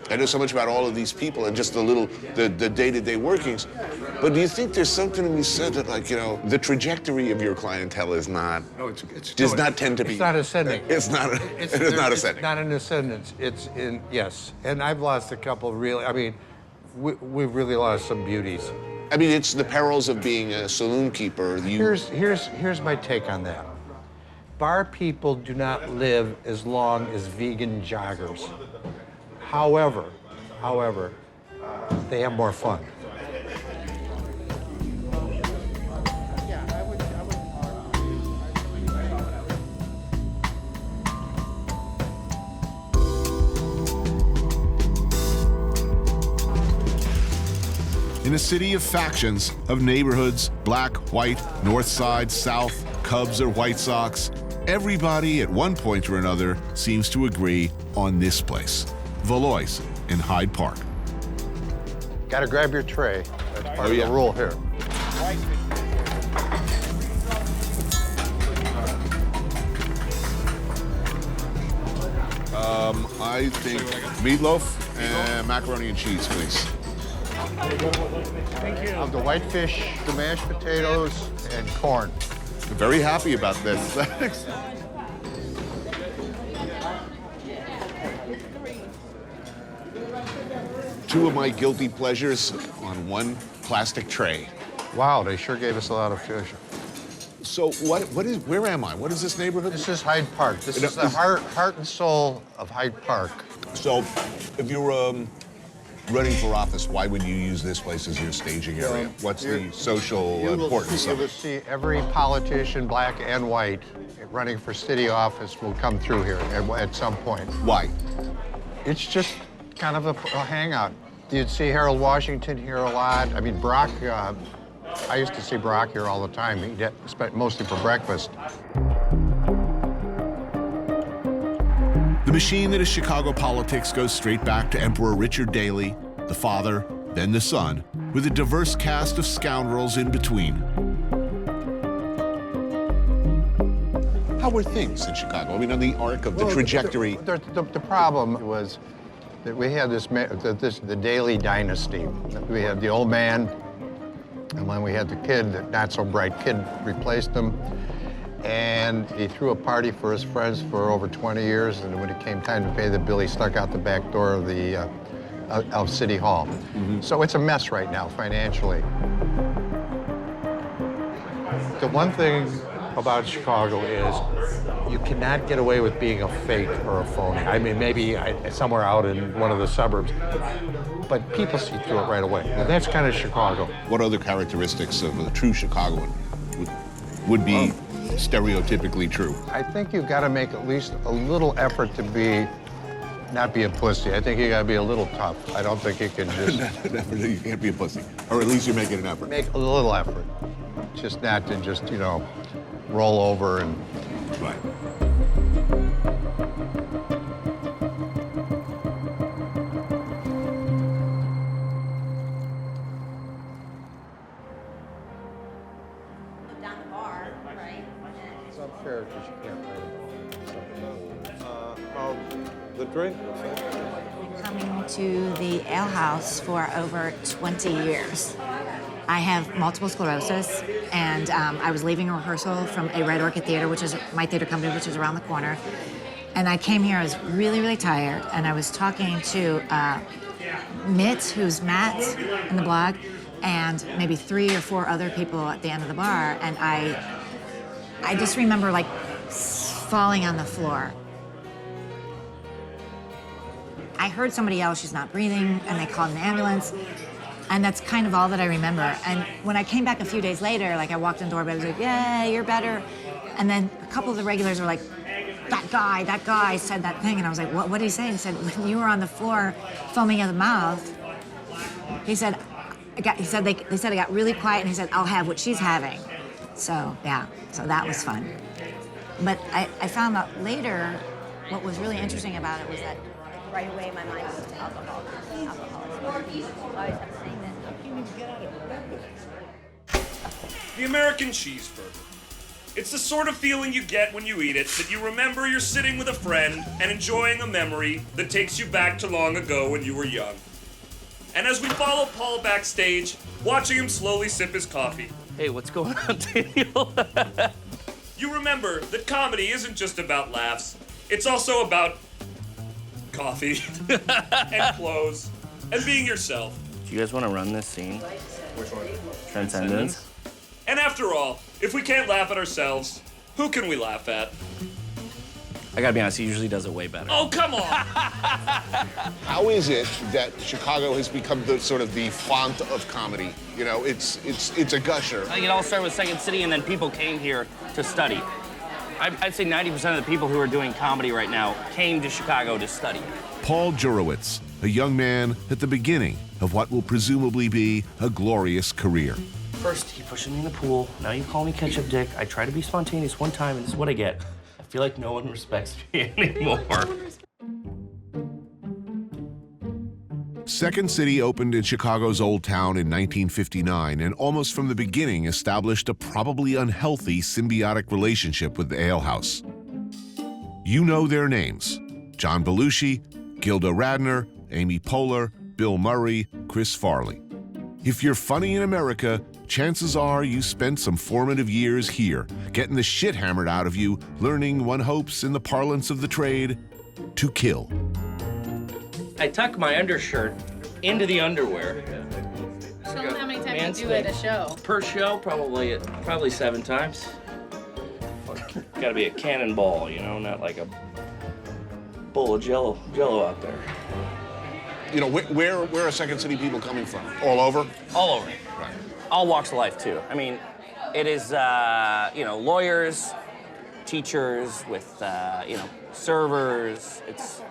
I know so much about all of these people and just the day-to-day workings. But do you think there's something to be said that, like, you know, the trajectory of your clientele is not, does not tend to be. It's not ascending. It's not, it is not ascending. It's not an ascendance. It's in, yes. And I've lost a couple really, I mean, we've really lost some beauties. I mean, it's the perils of being a saloon keeper. Here's my take on that. Bar people do not live as long as vegan joggers. However, they have more fun. In a city of factions, of neighborhoods, black, white, north side, south, Cubs or White Sox, everybody at one point or another seems to agree on this place, Valois in Hyde Park. Got to grab your tray. That's part of the rule here. I think meatloaf and macaroni and cheese, please. Thank you. Of the whitefish, the mashed potatoes, and corn. I'm very happy about this. Thanks. Two of my guilty pleasures on one plastic tray. Wow, they sure gave us a lot of fish. So where am I? What is this neighborhood? This is Hyde Park. This is the heart and soul of Hyde Park. So if you're running for office, why would you use this place as your staging area? What's the social importance of You will it? see every politician, black and white, running for city office will come through here at some point. Why? It's just kind of a hangout. You'd see Harold Washington here a lot. I mean, Brock, I used to see Brock here all the time. He spent mostly for breakfast. The machine that is Chicago politics goes straight back to Emperor Richard Daley, the father, then the son, with a diverse cast of scoundrels in between. How were things in Chicago? I mean, on the arc of the trajectory. The problem was that we had the Daley dynasty. We had the old man, and when we had the kid, the not-so-bright kid replaced him. And he threw a party for his friends for over 20 years, and when it came time to pay the bill, he snuck out the back door of the of City Hall. Mm-hmm. So it's a mess right now financially. The one thing about Chicago is you cannot get away with being a fake or a phony. I mean, maybe somewhere out in one of the suburbs, but people see through it right away. And that's kind of Chicago. What other characteristics of a true Chicagoan would be stereotypically true? I think you've got to make at least a little effort to not be a pussy. I think you got to be a little tough. I don't think you can just... You can't be a pussy. Or at least you're making an effort. Make a little effort. Just not to just, you know, roll over and... Right. Down the bar, right? Some characters you can't write about. The drink? Coming to the ale house for over 20 years. I have multiple sclerosis, and I was leaving a rehearsal from a Red Orchid Theater, which is my theater company, which is around the corner. And I came here, I was really, really tired, and I was talking to Mitt, who's Matt in the blog, and maybe 3 or 4 other people at the end of the bar, and I just remember like falling on the floor. I heard somebody yell, "She's not breathing," and they called an ambulance. And that's kind of all that I remember. And when I came back a few days later, like I walked in the door, but I was like, "Yeah, you're better." And then a couple of the regulars were like, that guy said that thing. And I was like, what did he say? He said, when you were on the floor foaming at the mouth, he said, they said I got really quiet, and he said, "I'll have what she's having." So yeah, so that was fun. But I found out later, what was really interesting about it was that right away my mind goes to alcohol. I always have to say that. The American cheeseburger. It's the sort of feeling you get when you eat it, that you remember you're sitting with a friend and enjoying a memory that takes you back to long ago when you were young. And as we follow Paul backstage, watching him slowly sip his coffee. Hey, what's going on, Daniel? You remember that comedy isn't just about laughs. It's also about coffee and clothes and being yourself. Do you guys want to run this scene? Which one? Transcendence. And after all, if we can't laugh at ourselves, who can we laugh at? I gotta be honest, he usually does it way better. Oh, come on! How is it that Chicago has become the sort of the font of comedy? You know, it's a gusher. I think it all started with Second City, and then people came here to study. I'd say 90% of the people who are doing comedy right now came to Chicago to study. Paul Jurowitz, a young man at the beginning of what will presumably be a glorious career. First, you push me in the pool. Now you call me Ketchup Dick. I try to be spontaneous one time, and this is what I get. I feel like no one respects me anymore. Second City opened in Chicago's Old Town in 1959 and almost from the beginning established a probably unhealthy symbiotic relationship with the Ale House. You know their names: John Belushi, Gilda Radner, Amy Poehler, Bill Murray, Chris Farley. If you're funny in America, chances are you spent some formative years here, getting the shit hammered out of you, learning, one hopes, in the parlance of the trade, to kill. I tuck my undershirt into the underwear. Show them how many times you do at a show. Per show, probably 7 times. Gotta be a cannonball, you know, not like a bowl of jello out there. You know, where are Second City people coming from? All over? All over. Right. All walks of life, too. I mean, it is, lawyers, teachers with, servers. It's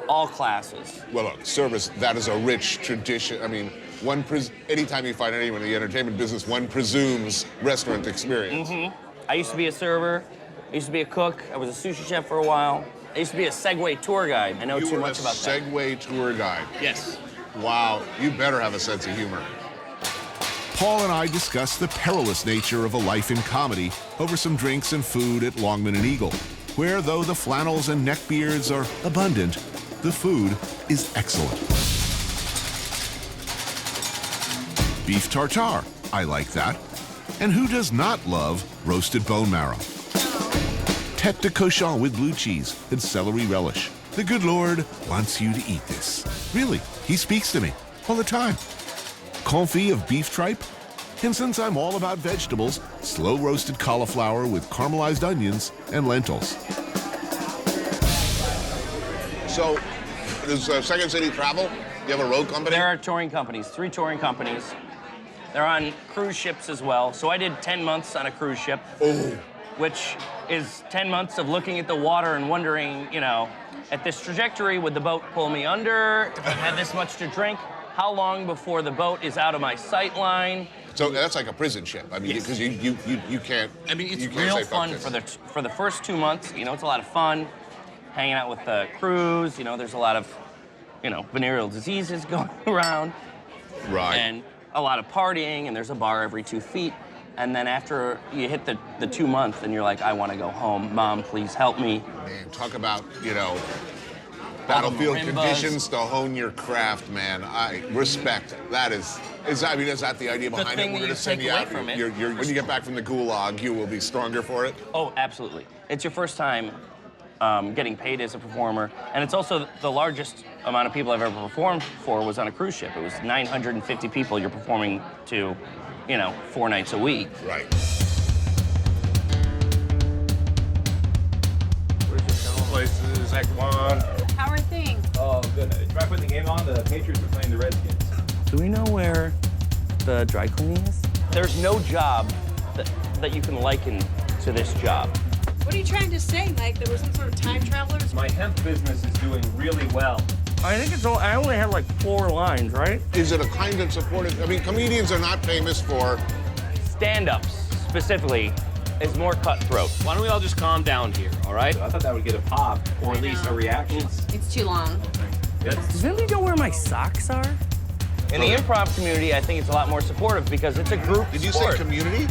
all classes. Well, look, service, that is a rich tradition. I mean, anytime you find anyone in the entertainment business, one presumes restaurant experience. Mm-hmm. I used to be a server. I used to be a cook. I was a sushi chef for a while. I used to be a Segway tour guide. I know too much about that. Segway tour guide? Yes. Wow, you better have a sense of humor. Paul and I discuss the perilous nature of a life in comedy over some drinks and food at Longman and Eagle, where, though the flannels and neckbeards are abundant, the food is excellent. Beef tartare, I like that. And who does not love roasted bone marrow? Tête de cochon with blue cheese and celery relish. The good Lord wants you to eat this. Really, he speaks to me all the time. Confit of beef tripe. And since I'm all about vegetables, slow roasted cauliflower with caramelized onions and lentils. So, does Second City travel? Do you have a road company? There are touring companies, 3 touring companies. They're on cruise ships as well. So I did 10 months on a cruise ship. Oh. Which is 10 months of looking at the water and wondering, at this trajectory, would the boat pull me under? If I had this much to drink, how long before the boat is out of my sight line? So that's like a prison ship. I mean, because you can't. I mean, it's you can't real say fuck fun this. for the first 2 months. It's a lot of fun, hanging out with the crews. There's a lot of, venereal diseases going around. Right. And a lot of partying, and there's a bar every 2 feet. And then after you hit the 2 months, and you're like, I want to go home. Mom, please help me. Man, talk about, battlefield conditions to hone your craft, man. I respect. That is that the idea behind it? We're going to send you out. When you get back from the gulag, you will be stronger for it? Oh, absolutely. It's your first time getting paid as a performer. And it's also the largest amount of people I've ever performed for was on a cruise ship. It was 950 people you're performing to, 4 nights a week. Right. Places, Equan. How are things? Oh, good. Try putting the game on. The Patriots are playing the Redskins. Do we know where the dry cleaning is? There's no job that you can liken to this job. What are you trying to say, Mike? There were some sort of time travelers? My hemp business is doing really well. I think I only had like 4 lines, right? Is it a kind of supportive? I mean, comedians are not famous for stand-ups specifically is more cutthroat. Why don't we all just calm down here, all right? I thought that would get a pop, or at least a reaction. It's too long. Does anybody know where my socks are? In the improv community, I think it's a lot more supportive because it's a group Did you sport. say community?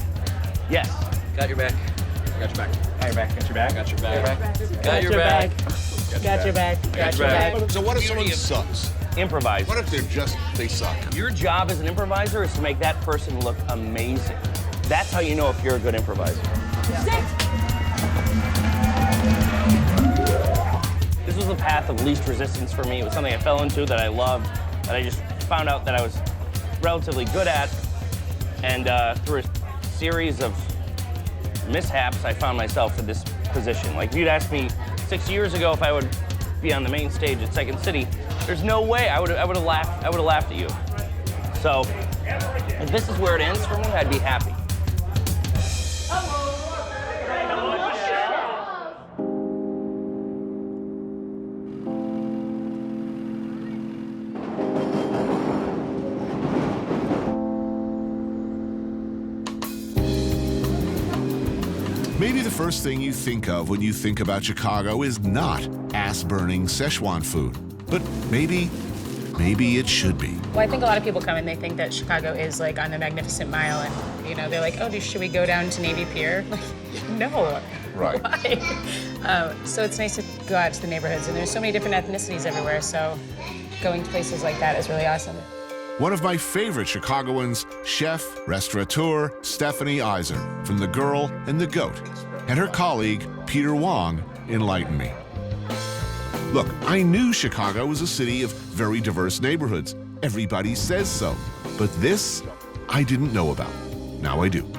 Yes. Got your back. Got your back. Got your back. Got your back. Got your back. Got your back. Got your back. Got your back. So what if someone sucks? Improvise. What if they suck? Your job as an improviser is to make that person look amazing. That's how you know if you're a good improviser. This was the path of least resistance for me. It was something I fell into that I loved, that I just found out that I was relatively good at. And through a series of mishaps, I found myself in this position. Like, if you'd asked me 6 years ago if I would be on the main stage at Second City, there's no way I would have laughed. I would have laughed at you. So, if this is where it ends for me, I'd be happy. Maybe the first thing you think of when you think about Chicago is not ass-burning Szechuan food, but maybe it should be. Well, I think a lot of people come and they think that Chicago is like on the Magnificent Mile, and they're like, oh, should we go down to Navy Pier? Like, no. Right. Why? So it's nice to go out to the neighborhoods, and there's so many different ethnicities everywhere. So going to places like that is really awesome. One of my favorite Chicagoans, chef, restaurateur Stephanie Iser from The Girl and the Goat, and her colleague, Peter Wong, enlightened me. Look, I knew Chicago was a city of very diverse neighborhoods. Everybody says so. But this, I didn't know about. Now I do.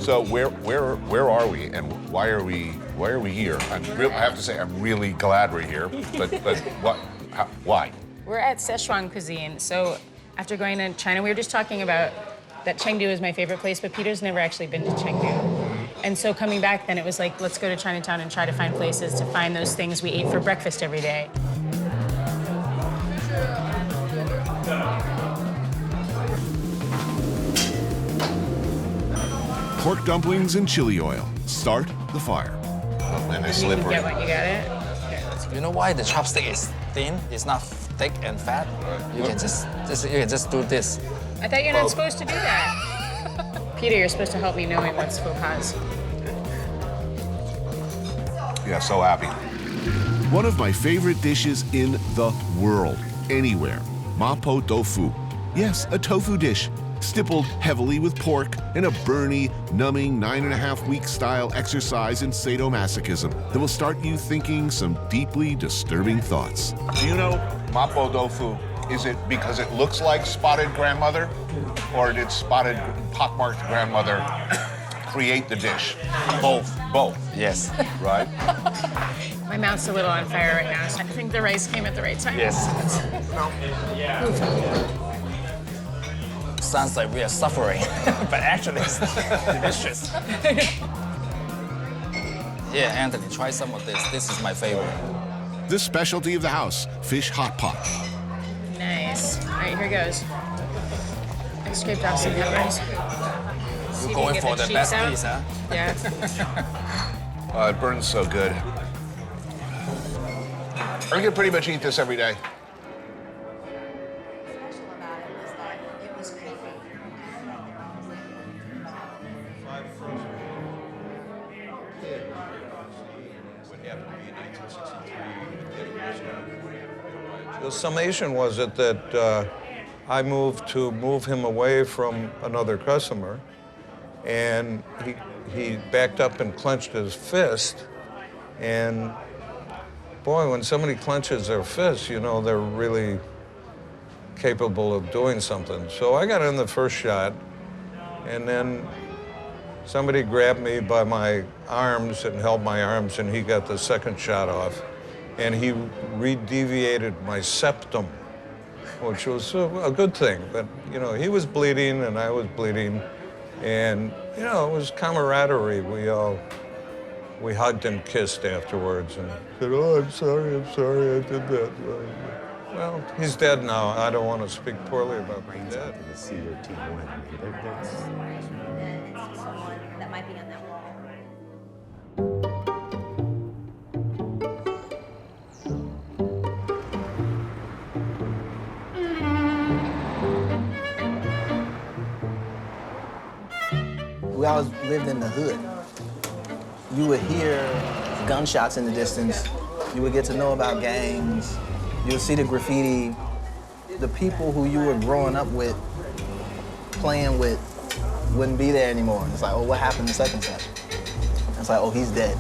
So where are we, and why are we here? I have to say, I'm really glad we're here. But why? We're at Szechuan cuisine. So after going to China, we were just talking about that Chengdu is my favorite place, but Peter's never actually been to Chengdu. And so coming back then, it was like, let's go to Chinatown and try to find places to find those things we ate for breakfast every day. Pork dumplings and chili oil. Start the fire. And it's You slippery. get what you got it. You know why the chopstick is thin? It's not thick and fat. You can just do this. I thought you're not supposed to do that. Peter, you're supposed to help me knowing what's faux pas. Yeah, so happy. One of my favorite dishes in the world, anywhere, mapo tofu. Yes, a tofu dish, stippled heavily with pork and a burny, numbing 9.5-week style exercise in sadomasochism that will start you thinking some deeply disturbing thoughts. Do you know mapo tofu? Is it because it looks like spotted grandmother, or did spotted pockmarked grandmother create the dish? Both. Both. Yes. Right? My mouth's a little on fire right now, so I think the rice came at the right time. Yes. Sounds like we are suffering, but actually it's delicious. Yeah, Anthony, try some of this. This is my favorite. The specialty of the house, fish hot pot. Nice. All right, here goes. I scraped off some peppers. You're going for the best piece, huh? Yeah. It burns so good. I can pretty much eat this every day. The summation was that I moved to move him away from another customer, and he backed up and clenched his fist. And boy, when somebody clenches their fist, they're really capable of doing something. So I got in the first shot, and then somebody grabbed me by my arms and held my arms, and he got the second shot off. And he re-deviated my septum, which was a good thing. But, he was bleeding and I was bleeding. And, it was camaraderie. We hugged and kissed afterwards and said, oh, I'm sorry, I did that. Well, he's dead now. I don't want to speak poorly about my dad. That might be on that wall. We always lived in the hood. you would hear gunshots in the distance. You would get to know about gangs. You would see the graffiti. The people who you were growing up with, playing with, wouldn't be there anymore. And it's like, oh, what happened to such and such? It's like, oh, he's dead.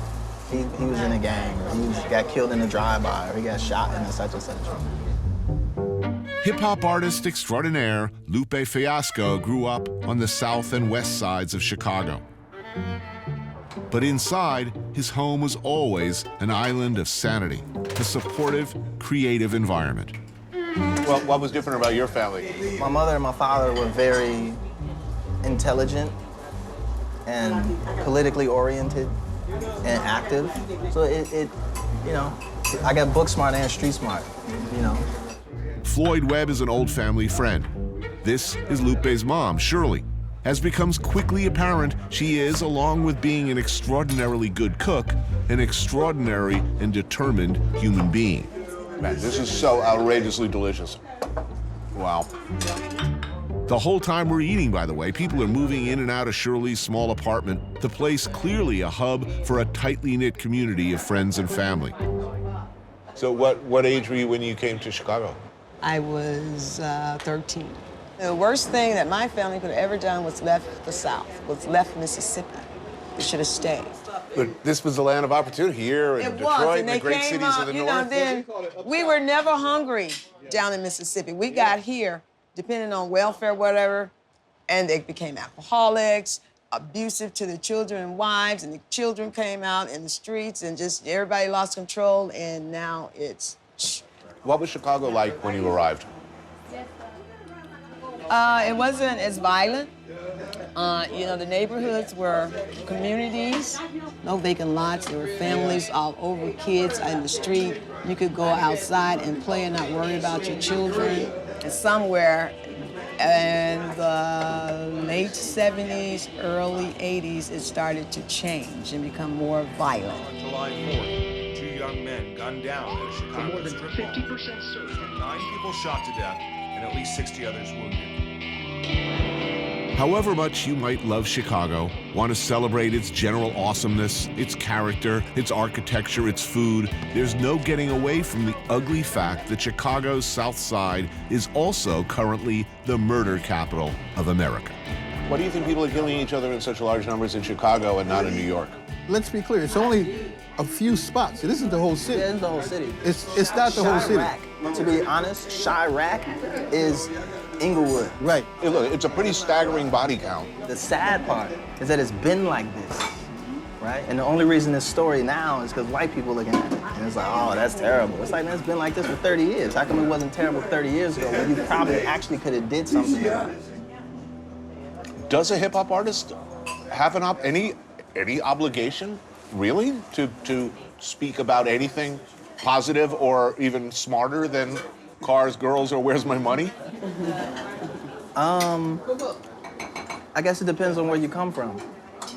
He was in a gang, or he got killed in a drive-by, or he got shot in a such and such. Hip-hop artist extraordinaire Lupe Fiasco grew up on the south and west sides of Chicago. But inside, his home was always an island of sanity, a supportive, creative environment. Well, what was different about your family? My mother and my father were very intelligent and politically oriented and active. So it you know, I got book smart and street smart, you know. Floyd Webb is an old family friend. This is Lupe's mom, Shirley. As becomes quickly apparent, she is, along with being an extraordinarily good cook, an extraordinary and determined human being. Man, this is so outrageously delicious. Wow. The whole time we're eating, by the way, people are moving in and out of Shirley's small apartment, the place clearly a hub for a tightly knit community of friends and family. So what age were you when you came to Chicago? I was 13. The worst thing that my family could have ever done was left the South, was left Mississippi. They should have stayed. But this was the land of opportunity here in Detroit and the great cities of the North. Then we were never hungry down in Mississippi. We got here, depending on welfare, whatever, and they became alcoholics, abusive to the children and wives, and the children came out in the streets, and just everybody lost control, and now it's... What was Chicago like when you arrived? It wasn't as violent. You know, the neighborhoods were communities, no vacant lots. There were families all over, kids in the street. You could go outside and play and not worry about your children. And somewhere in the late 70s, early 80s, it started to change and become more violent. On July 4th, 2 young men gunned down at a Chicago strip mall. 50% certain. 9 people shot to death and at least 60 others wounded. However much you might love Chicago, want to celebrate its general awesomeness, its character, its architecture, its food, there's no getting away from the ugly fact that Chicago's South Side is also currently the murder capital of America. Why do you think people are killing each other in such large numbers in Chicago and not in New York? Let's be clear, it's only a few spots. This is the whole city. Yeah, it's the whole city. It's not the whole city. Chirac, to be honest, Chirac is Inglewood. Right. Hey, look, it's a pretty staggering body count. The sad part is that it's been like this, right? And the only reason this story now is because white people looking at it. And it's like, oh, that's terrible. It's like, man, it's been like this for 30 years. How come it wasn't terrible 30 years ago when you probably actually could have did something about it? Does a hip-hop artist have any obligation, really, to speak about anything positive or even smarter than cars, girls, or where's my money? I guess it depends on where you come from.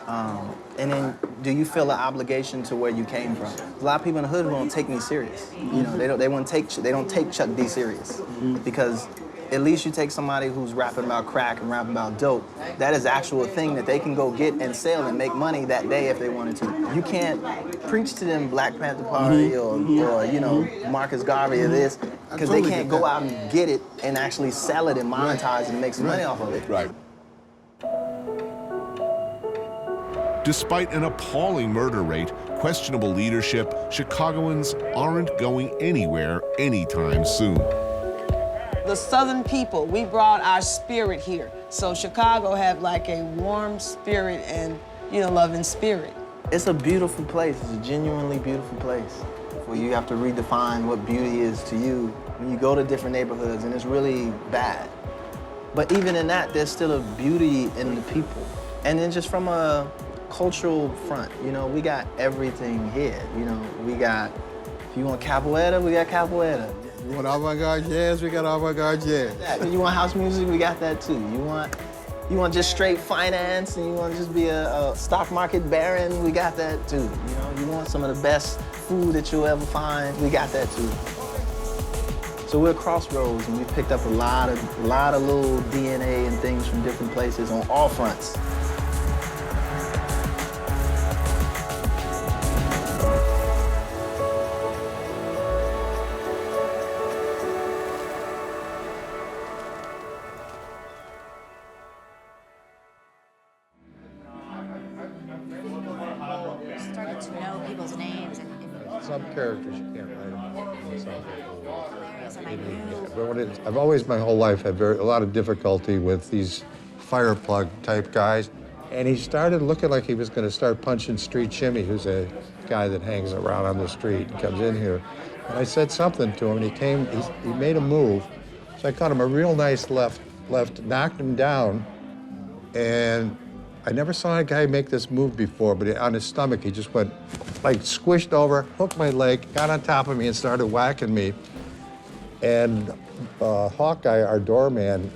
And then, do you feel an obligation to where you came from? A lot of people in the hood won't take me serious. You know, they don't take Chuck D serious because at least you take somebody who's rapping about crack and rapping about dope. That is actual thing that they can go get and sell and make money that day if they wanted to. You can't preach to them Black Panther Party or you know, Marcus Garvey or this, because they can't go out and get it and actually sell it and monetize it and make some money off of it. Right. Despite an appalling murder rate, questionable leadership, Chicagoans aren't going anywhere anytime soon. The Southern people, we brought our spirit here. So Chicago had like a warm spirit and, you know, loving spirit. It's a beautiful place. It's a genuinely beautiful place. Where you have to redefine what beauty is to you when you go to different neighborhoods, and it's really bad. But even in that, there's still a beauty in the people. And then just from a cultural front, you know, we got everything here. You know, we got, if you want capoeira, we got capoeira. You want avant-garde jazz, we got avant-garde jazz. Yeah, you want house music, we got that too. You want just straight finance, and you want to just be a stock market baron, we got that too. You know, you want some of the best food that you'll ever find, we got that too. So we're crossroads, and we picked up a lot of little DNA and things from different places on all fronts. some characters you can't write about. I've always, my whole life, had a lot of difficulty with these fire plug type guys. And he started looking like he was going to start punching Street Jimmy, who's a guy that hangs around on the street and comes in here. And I said something to him, and he made a move. So I caught him a real nice left, knocked him down, and I never saw a guy make this move before, but on his stomach, he just went, like, squished over, hooked my leg, got on top of me, and started whacking me. And Hawkeye, our doorman,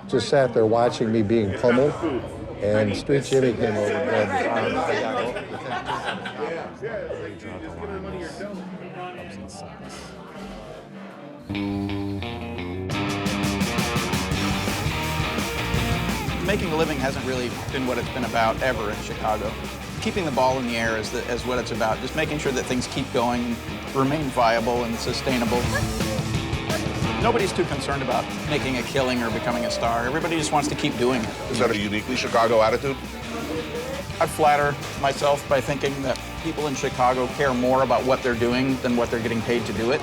just sat there watching me being pummeled, and Street Jimmy came over and grabbed his arm. Making a living hasn't really been what it's been about ever in Chicago. Keeping the ball in the air is what it's about. Just making sure that things keep going, remain viable and sustainable. Nobody's too concerned about making a killing or becoming a star. Everybody just wants to keep doing it. Is that a uniquely Chicago attitude? I flatter myself by thinking that people in Chicago care more about what they're doing than what they're getting paid to do it.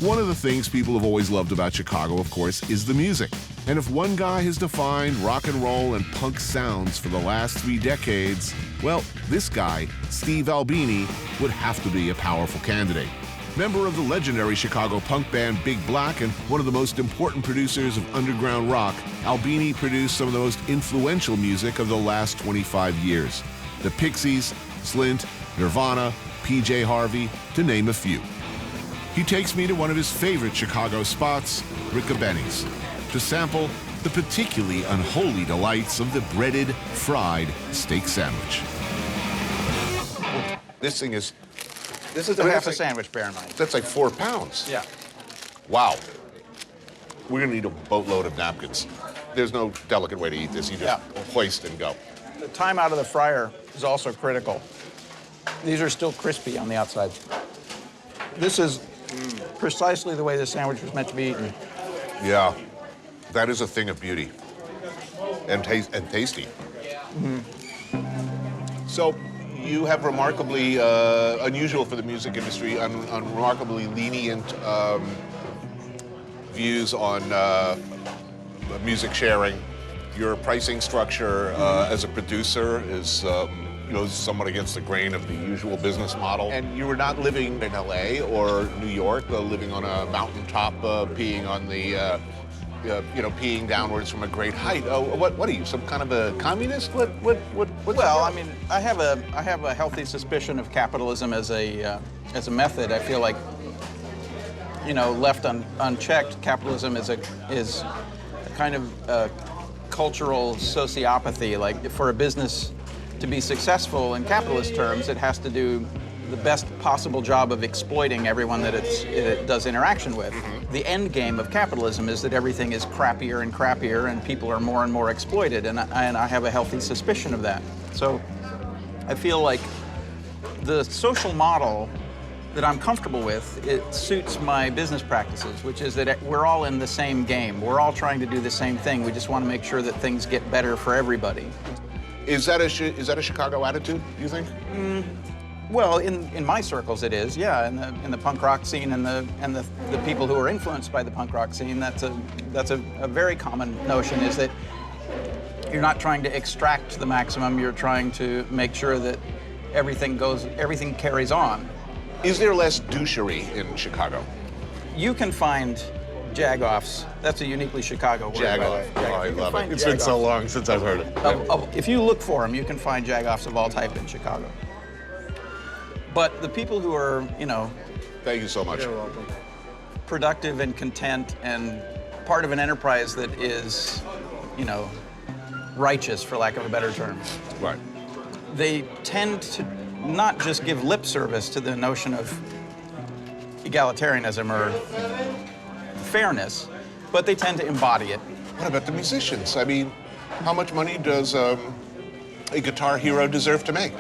One of the things people have always loved about Chicago, of course, is the music. And if one guy has defined rock and roll and punk sounds for the last 3 decades, well, this guy, Steve Albini, would have to be a powerful candidate. Member of the legendary Chicago punk band Big Black and one of the most important producers of underground rock, Albini produced some of the most influential music of the last 25 years. The Pixies, Slint, Nirvana, PJ Harvey, to name a few. He takes me to one of his favorite Chicago spots, Riccobenni's, to sample the particularly unholy delights of the breaded, fried steak sandwich. This thing is... This is half a sandwich, bear in mind. That's like 4 pounds. Yeah. Wow. We're gonna need a boatload of napkins. There's no delicate way to eat this. You just hoist and go. The time out of the fryer is also critical. These are still crispy on the outside. This is precisely the way the sandwich was meant to be eaten. Yeah, that is a thing of beauty and tasty. Mm-hmm. So you have remarkably unusual for the music industry, remarkably lenient views on music sharing. Your pricing structure as a producer is somewhat against the grain of the usual business model. And you were not living in LA or New York, living on a mountaintop, peeing on the, peeing downwards from a great height. What are you, some kind of a communist? Well, I mean, I have a healthy suspicion of capitalism as a method. I feel like, left unchecked, capitalism is a kind of cultural sociopathy. Like, for a business to be successful in capitalist terms, it has to do the best possible job of exploiting everyone that it does interaction with. Mm-hmm. The end game of capitalism is that everything is crappier and crappier and people are more and more exploited, and I have a healthy suspicion of that. So I feel like the social model that I'm comfortable with, it suits my business practices, which is that we're all in the same game. We're all trying to do the same thing. We just want to make sure that things get better for everybody. Is that a Chicago attitude, do you think? Well, in my circles it is, yeah. In the punk rock scene and the people who are influenced by the punk rock scene, that's a very common notion, is that you're not trying to extract the maximum, you're trying to make sure that everything carries on. Is there less douchery in Chicago? You can find jag-offs. That's a uniquely Chicago word. Jag-off. Oh, I love it. It's been so long since I've heard it. If you look for them, you can find jag-offs of all type in Chicago. But the people who are, Thank you so much. You're welcome. Productive and content and part of an enterprise that is, righteous, for lack of a better term. Right. They tend to not just give lip service to the notion of egalitarianism or fairness, but they tend to embody it. What about the musicians? I mean, how much money does a guitar hero deserve to make?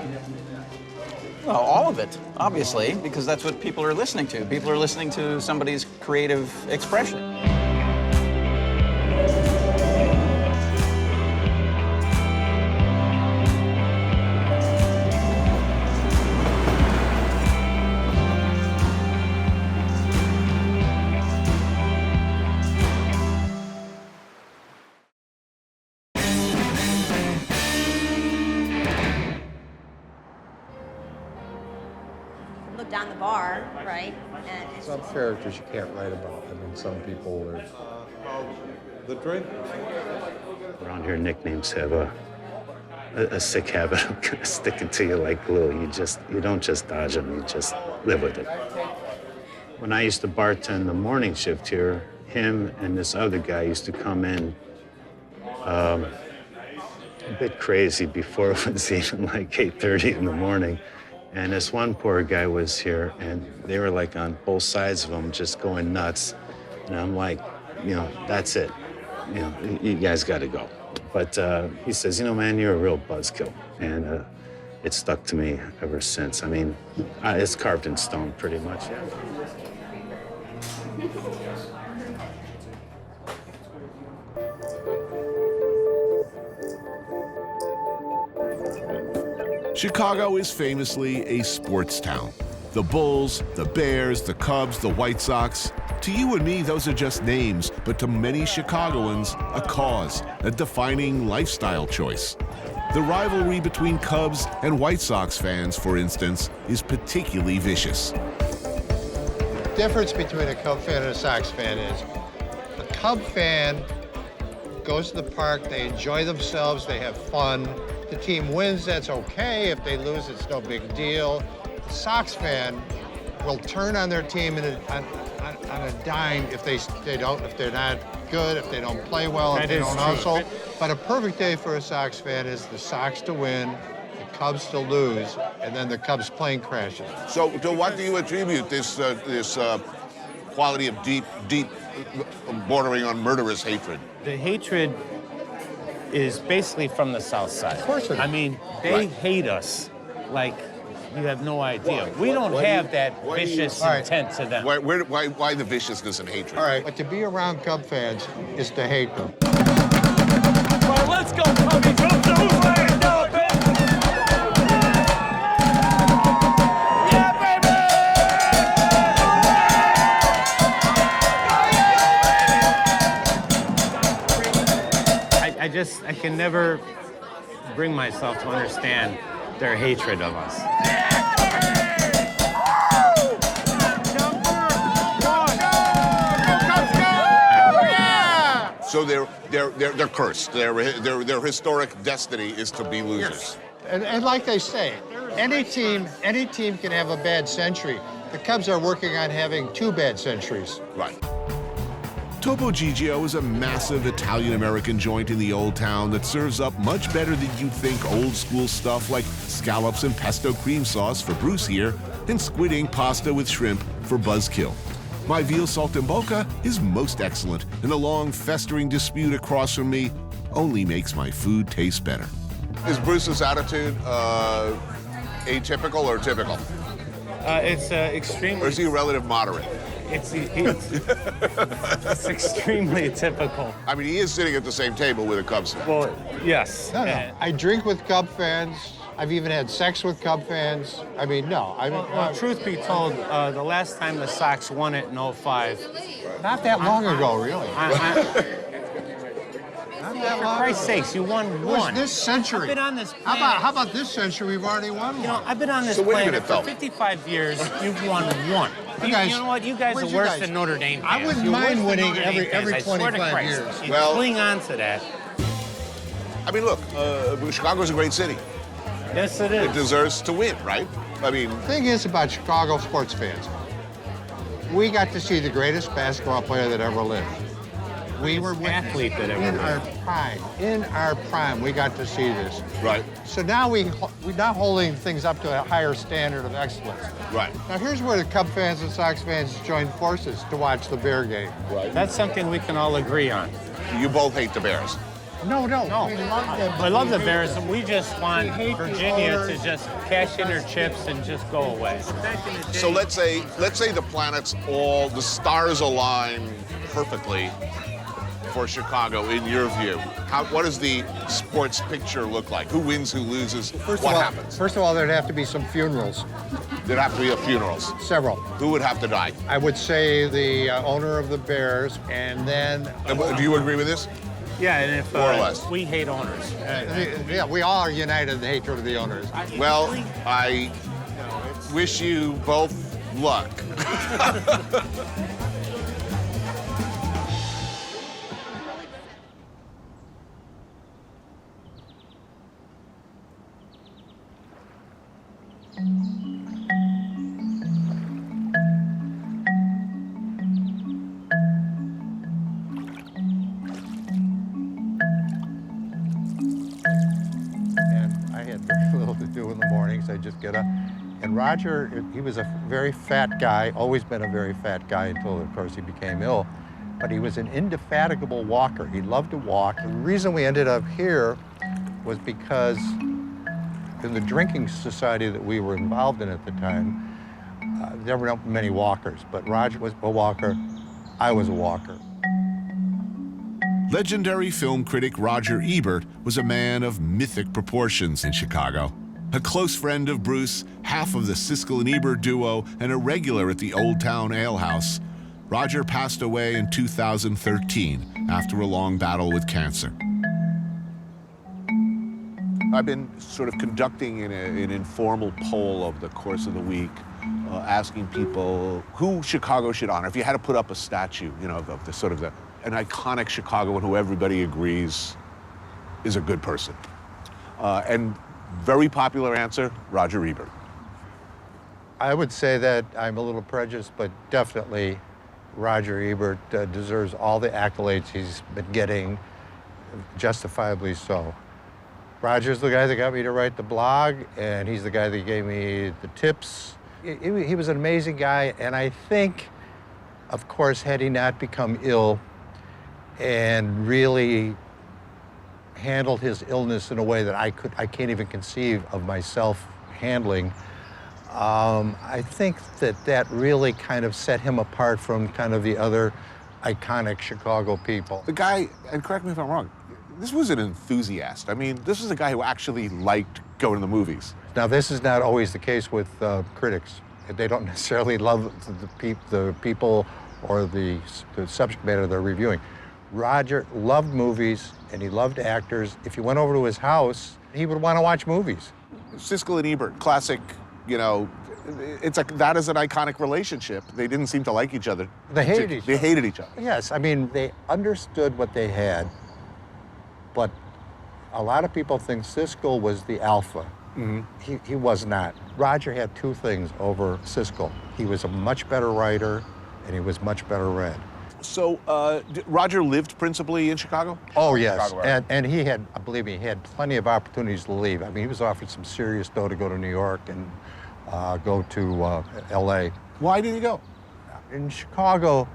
Well, all of it, obviously, because that's what people are listening to. People are listening to somebody's creative expression. down the bar, right? And it's Some characters you can't write about. I mean, some people are... The drink? Around here, nicknames have a sick habit of kind of sticking to you like glue. You don't just dodge them, you just live with it. When I used to bartend the morning shift here, him and this other guy used to come in a bit crazy before it was even like 8:30 in the morning. And this one poor guy was here, and they were like on both sides of him just going nuts. And I'm like, that's it. You guys got to go. But he says, man, you're a real buzzkill. And it stuck to me ever since. I mean, it's carved in stone pretty much. Chicago is famously a sports town. The Bulls, the Bears, the Cubs, the White Sox. To you and me, those are just names, but to many Chicagoans, a cause, a defining lifestyle choice. The rivalry between Cubs and White Sox fans, for instance, is particularly vicious. The difference between a Cub fan and a Sox fan is a Cub fan goes to the park, they enjoy themselves, they have fun. The team wins, that's okay. If they lose, it's no big deal. The Sox fan will turn on their team on a dime if they're not good, if they don't play well, if they don't hustle. But a perfect day for a Sox fan is the Sox to win, the Cubs to lose, and then the Cubs plane crashes. So to what do you attribute this quality of deep, bordering on murderous hatred? The hatred is basically from the South Side. Of course it is. I mean, they hate us like you have no idea. We don't have that vicious intent to them. Why the viciousness and hatred? All right, but to be around Cub fans is to hate them. All right, let's go, Cubbies. I can never bring myself to understand their hatred of us. So they're cursed. Their historic destiny is to be losers. And like they say, any team can have a bad century. The Cubs are working on having 2 bad centuries. Right. Topo Gigio is a massive Italian-American joint in the Old Town that serves up much better than you'd think old-school stuff like scallops and pesto cream sauce for Bruce here and squid ink pasta with shrimp for Buzzkill. My veal saltimbocca is most excellent, and the long, festering dispute across from me only makes my food taste better. Is Bruce's attitude atypical or typical? It's extremely... Or is he a relative moderate? It's extremely typical. I mean, he is sitting at the same table with a Cubs fan. Well, yes. No. I drink with Cub fans. I've even had sex with Cub fans. I mean, no. Well, truth be told, the last time the Sox won it in 05... Not that long ago, really. For Christ's sakes, you won one. This century. I've been on this planet. How about this century? We've already won one. I've been on this planet for 55 years. You've won one. You know what? You guys are worse than Notre Dame fans. I wouldn't mind winning every 25 years. You cling on to that. I mean, look, Chicago's a great city. Yes, it is. It deserves to win, right? I mean... The thing is about Chicago sports fans, we got to see the greatest basketball player that ever lived. We were athlete that ever lived. In our prime, we got to see this. Right. So now we're now holding things up to a higher standard of excellence. Right. Now here's where the Cub fans and Sox fans join forces to watch the Bear game. Right. That's something we can all agree on. You both hate the Bears. No. We love them. I love the Bears. We just want Virginia to just cash in their chips and just go away. So let's say the the stars align perfectly for Chicago, in your view. What does the sports picture look like? Who wins, who loses, what happens? First of all, there'd have to be some funerals. There'd have to be funerals? Several. Who would have to die? I would say the owner of the Bears, and then... Do you agree with this? Yeah, and if more or less. We hate owners. Yeah, we all are united in the hatred of the owners. Well, wish you both luck. I just get up. And Roger, he was a very fat guy, always been a very fat guy until, of course, he became ill. But he was an indefatigable walker. He loved to walk. And the reason we ended up here was because in the drinking society that we were involved in at the time, there were not many walkers. But Roger was a walker. I was a walker. Legendary film critic Roger Ebert was a man of mythic proportions in Chicago. A close friend of Bruce, half of the Siskel and Ebert duo, and a regular at the Old Town Ale House, Roger passed away in 2013 after a long battle with cancer. I've been sort of conducting an informal poll over the course of the week, asking people who Chicago should honor. If you had to put up a statue, you know, of the sort of an iconic Chicagoan who everybody agrees is a good person. And very popular answer, Roger Ebert. I would say that I'm a little prejudiced, but definitely Roger Ebert deserves all the accolades he's been getting, justifiably so. Roger's the guy that got me to write the blog, and he's the guy that gave me the tips. He was an amazing guy, and I think, of course, had he not become ill and really handled his illness in a way that I can't even conceive of myself handling, I think that really kind of set him apart from kind of the other iconic Chicago people. The guy, and correct me if I'm wrong, this was an enthusiast. I mean, this was a guy who actually liked going to the movies. Now, this is not always the case with critics. They don't necessarily love the people or the subject matter they're reviewing. Roger loved movies, and he loved actors. If you went over to his house, he would want to watch movies. Siskel and Ebert, classic, you know, that is an iconic relationship. They didn't seem to like each other. They hated each other. They hated each other. Yes, I mean, they understood what they had, but a lot of people think Siskel was the alpha. Mm-hmm. He was not. Roger had two things over Siskel. He was a much better writer, and he was much better read. So Roger lived principally in Chicago? Oh, yes. And he had, believe me, he had plenty of opportunities to leave. I mean, he was offered some serious dough to go to New York and go to L.A. Why did he go? In Chicago,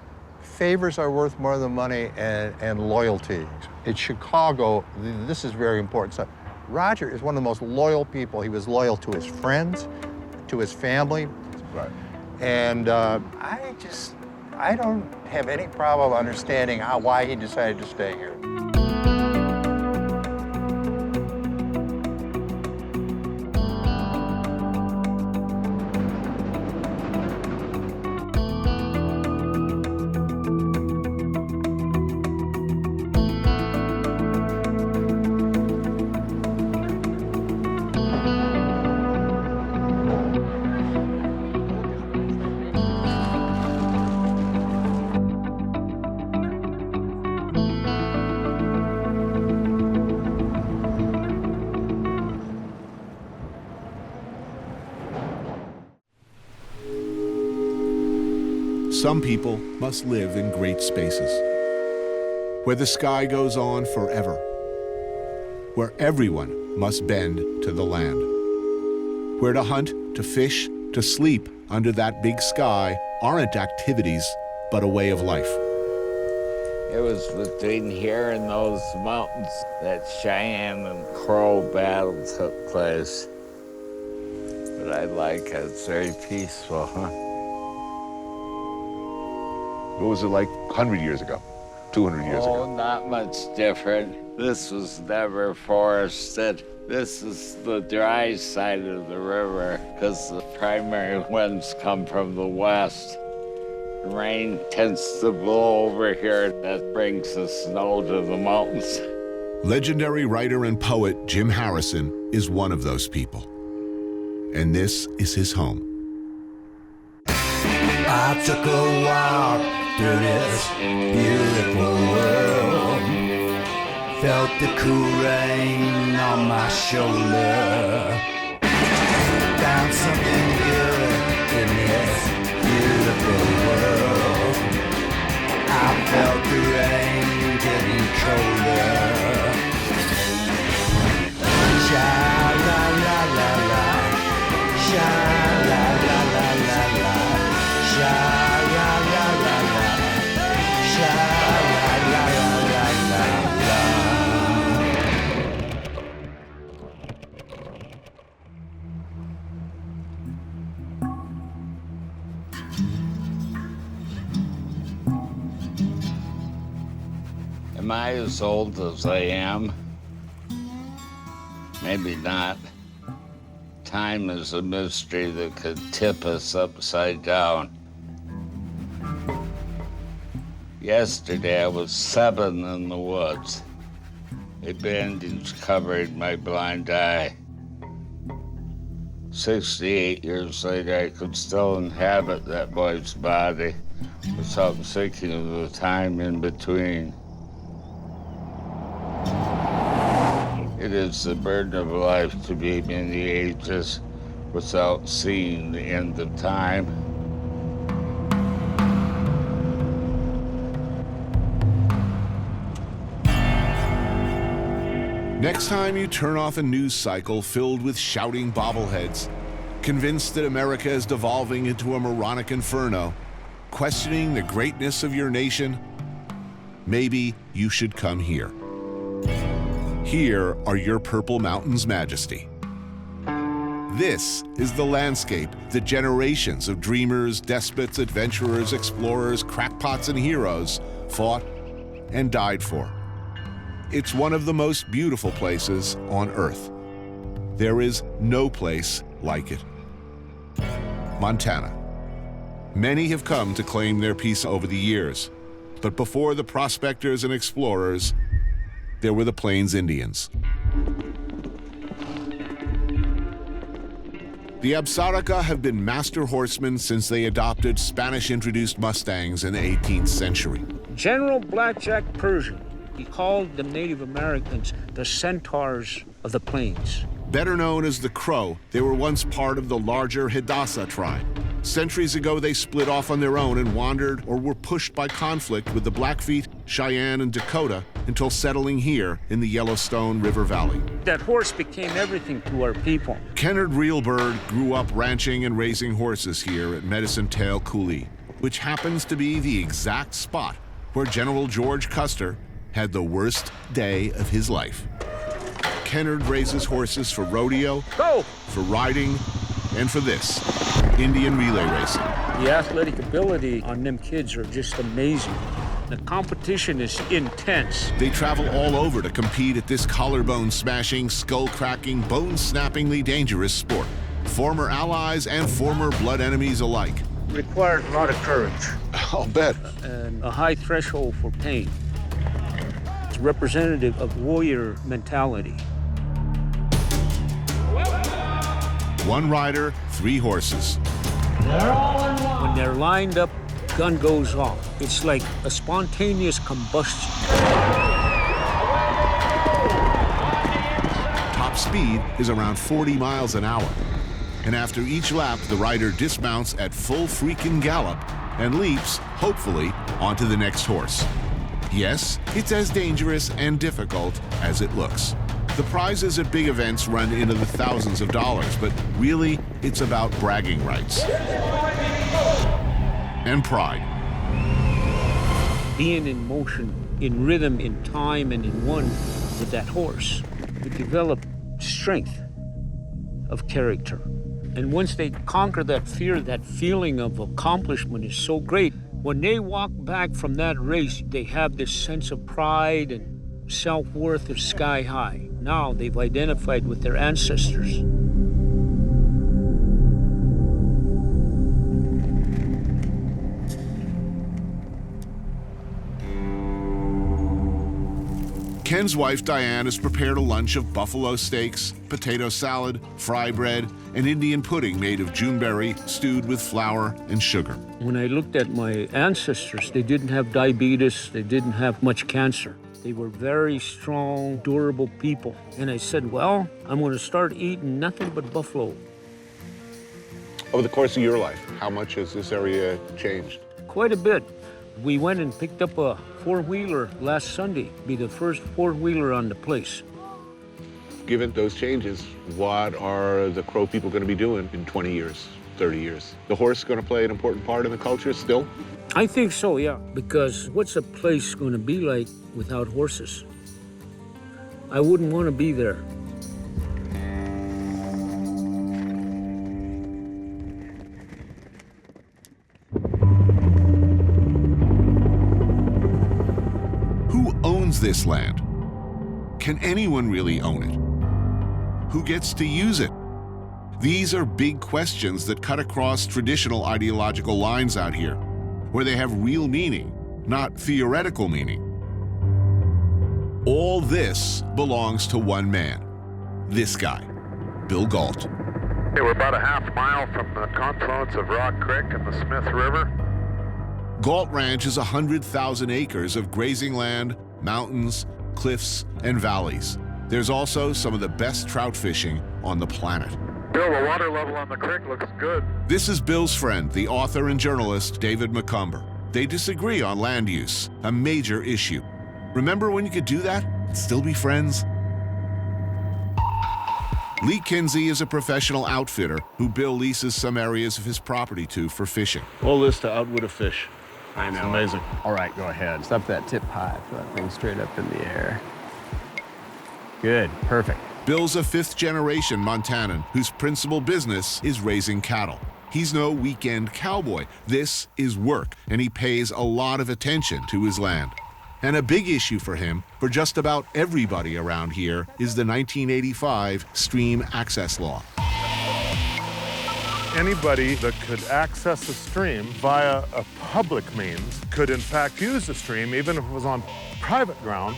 favors are worth more than money and loyalty. In Chicago, this is very important stuff. Roger is one of the most loyal people. He was loyal to his friends, to his family. Right. And I don't have any problem understanding why he decided to stay here. Some people must live in great spaces, where the sky goes on forever, where everyone must bend to the land, where to hunt, to fish, to sleep under that big sky aren't activities, but a way of life. It was between here and those mountains that Cheyenne and Crow battle took place. But I like it, it's very peaceful, huh? What was it like 100 years ago, 200 years ago? Oh, not much different. This was never forested. This is the dry side of the river because the primary winds come from the west. Rain tends to blow over here. That brings the snow to the mountains. Legendary writer and poet Jim Harrison is one of those people. And this is his home. I took a walk through this beautiful world. Felt the cool rain on my shoulder. Found something good in this beautiful world. I felt the rain getting colder. Sha la la la la, sha la la la la la, sha la la la la, sha la la la la la. Am I as old as I am? Maybe not. Time is a mystery that could tip us upside down. Yesterday I was 7 in the woods. A bandage covered my blind eye. 68 years later, I could still inhabit that boy's body without thinking of the time in between. It is the burden of life to be many ages without seeing the end of time. Next time you turn off a news cycle filled with shouting bobbleheads, convinced that America is devolving into a moronic inferno, questioning the greatness of your nation, maybe you should come here. Here are your Purple Mountains' majesty. This is the landscape that generations of dreamers, despots, adventurers, explorers, crackpots, and heroes fought and died for. It's one of the most beautiful places on Earth. There is no place like it. Montana. Many have come to claim their peace over the years, but before the prospectors and explorers, there were the Plains Indians. The Absaraka have been master horsemen since they adopted Spanish-introduced Mustangs in the 18th century. General Blackjack Pershing, he called the Native Americans the centaurs of the plains. Better known as the Crow, they were once part of the larger Hidatsa tribe. Centuries ago, they split off on their own and wandered or were pushed by conflict with the Blackfeet, Cheyenne, and Dakota until settling here in the Yellowstone River Valley. That horse became everything to our people. Kennard Reelbird grew up ranching and raising horses here at Medicine Tail Coulee, which happens to be the exact spot where General George Custer had the worst day of his life. Kennard raises horses for rodeo, for riding, and for this, Indian relay racing. The athletic ability on them kids are just amazing. The competition is intense. They travel all over to compete at this collarbone-smashing, skull-cracking, bone-snappingly dangerous sport. Former allies and former blood enemies alike. Required a lot of courage. I'll bet. And a high threshold for pain. It's representative of warrior mentality. One rider, 3 horses. When they're lined up, gun goes off. It's like a spontaneous combustion. Top speed is around 40 miles an hour. And after each lap, the rider dismounts at full freaking gallop and leaps, hopefully, onto the next horse. Yes, it's as dangerous and difficult as it looks. The prizes at big events run into the thousands of dollars, but really, it's about bragging rights. And pride. Being in motion, in rhythm, in time, and in one with that horse, you develop strength of character. And once they conquer that fear, that feeling of accomplishment is so great. When they walk back from that race, they have this sense of pride and self-worth is sky high. Now they've identified with their ancestors. Ken's wife, Diane, has prepared a lunch of buffalo steaks, potato salad, fry bread, and Indian pudding made of Juneberry stewed with flour and sugar. When I looked at my ancestors, they didn't have diabetes, they didn't have much cancer. They were very strong, durable people. And I said, well, I'm going to start eating nothing but buffalo. Over the course of your life, how much has this area changed? Quite a bit. We went and picked up a four-wheeler last Sunday, be the first four-wheeler on the place. Given those changes, what are the Crow people going to be doing in 20 years, 30 years? The horse going to play an important part in the culture still? I think so, yeah, because what's a place going to be like without horses? I wouldn't want to be there. Who owns this land? Can anyone really own it? Who gets to use it? These are big questions that cut across traditional ideological lines out here, where they have real meaning, not theoretical meaning. All this belongs to one man, this guy, Bill Galt. Okay, we're about a half mile from the confluence of Rock Creek and the Smith River. Galt Ranch is 100,000 acres of grazing land, mountains, cliffs, and valleys. There's also some of the best trout fishing on the planet. Bill, the water level on the creek looks good. This is Bill's friend, the author and journalist David McCumber. They disagree on land use, a major issue. Remember when you could do that and still be friends? Lee Kinsey is a professional outfitter who Bill leases some areas of his property to for fishing. All this to outwit a fish. I know. It's amazing. All right, go ahead. Stop that tip high. Throw that thing straight up in the air. Good, perfect. Bill's a fifth-generation Montanan whose principal business is raising cattle. He's no weekend cowboy. This is work, and he pays a lot of attention to his land. And a big issue for him, for just about everybody around here, is the 1985 Stream Access Law. Anybody that could access a stream via a public means could in fact use the stream, even if it was on private ground,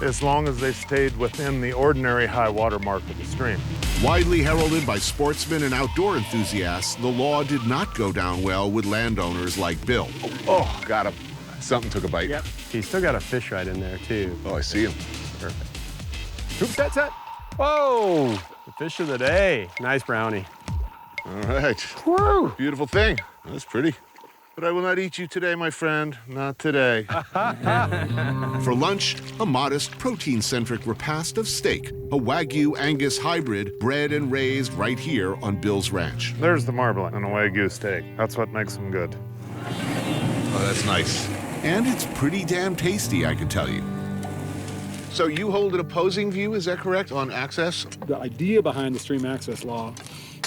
as long as they stayed within the ordinary high water mark of the stream. Widely heralded by sportsmen and outdoor enthusiasts, the law did not go down well with landowners like Bill. Oh, got him. Something took a bite. Yep. He's still got a fish right in there, too. Oh, I see him. Perfect. Hoop, set. Whoa! The fish of the day. Nice brownie. All right. Woo! Beautiful thing. That's pretty. But I will not eat you today, my friend. Not today. For lunch, a modest, protein-centric repast of steak, a Wagyu Angus hybrid bred and raised right here on Bill's ranch. There's the marbling and a Wagyu steak. That's what makes them good. Oh, that's nice. And it's pretty damn tasty, I can tell you. So you hold an opposing view, is that correct, on access? The idea behind the stream access law,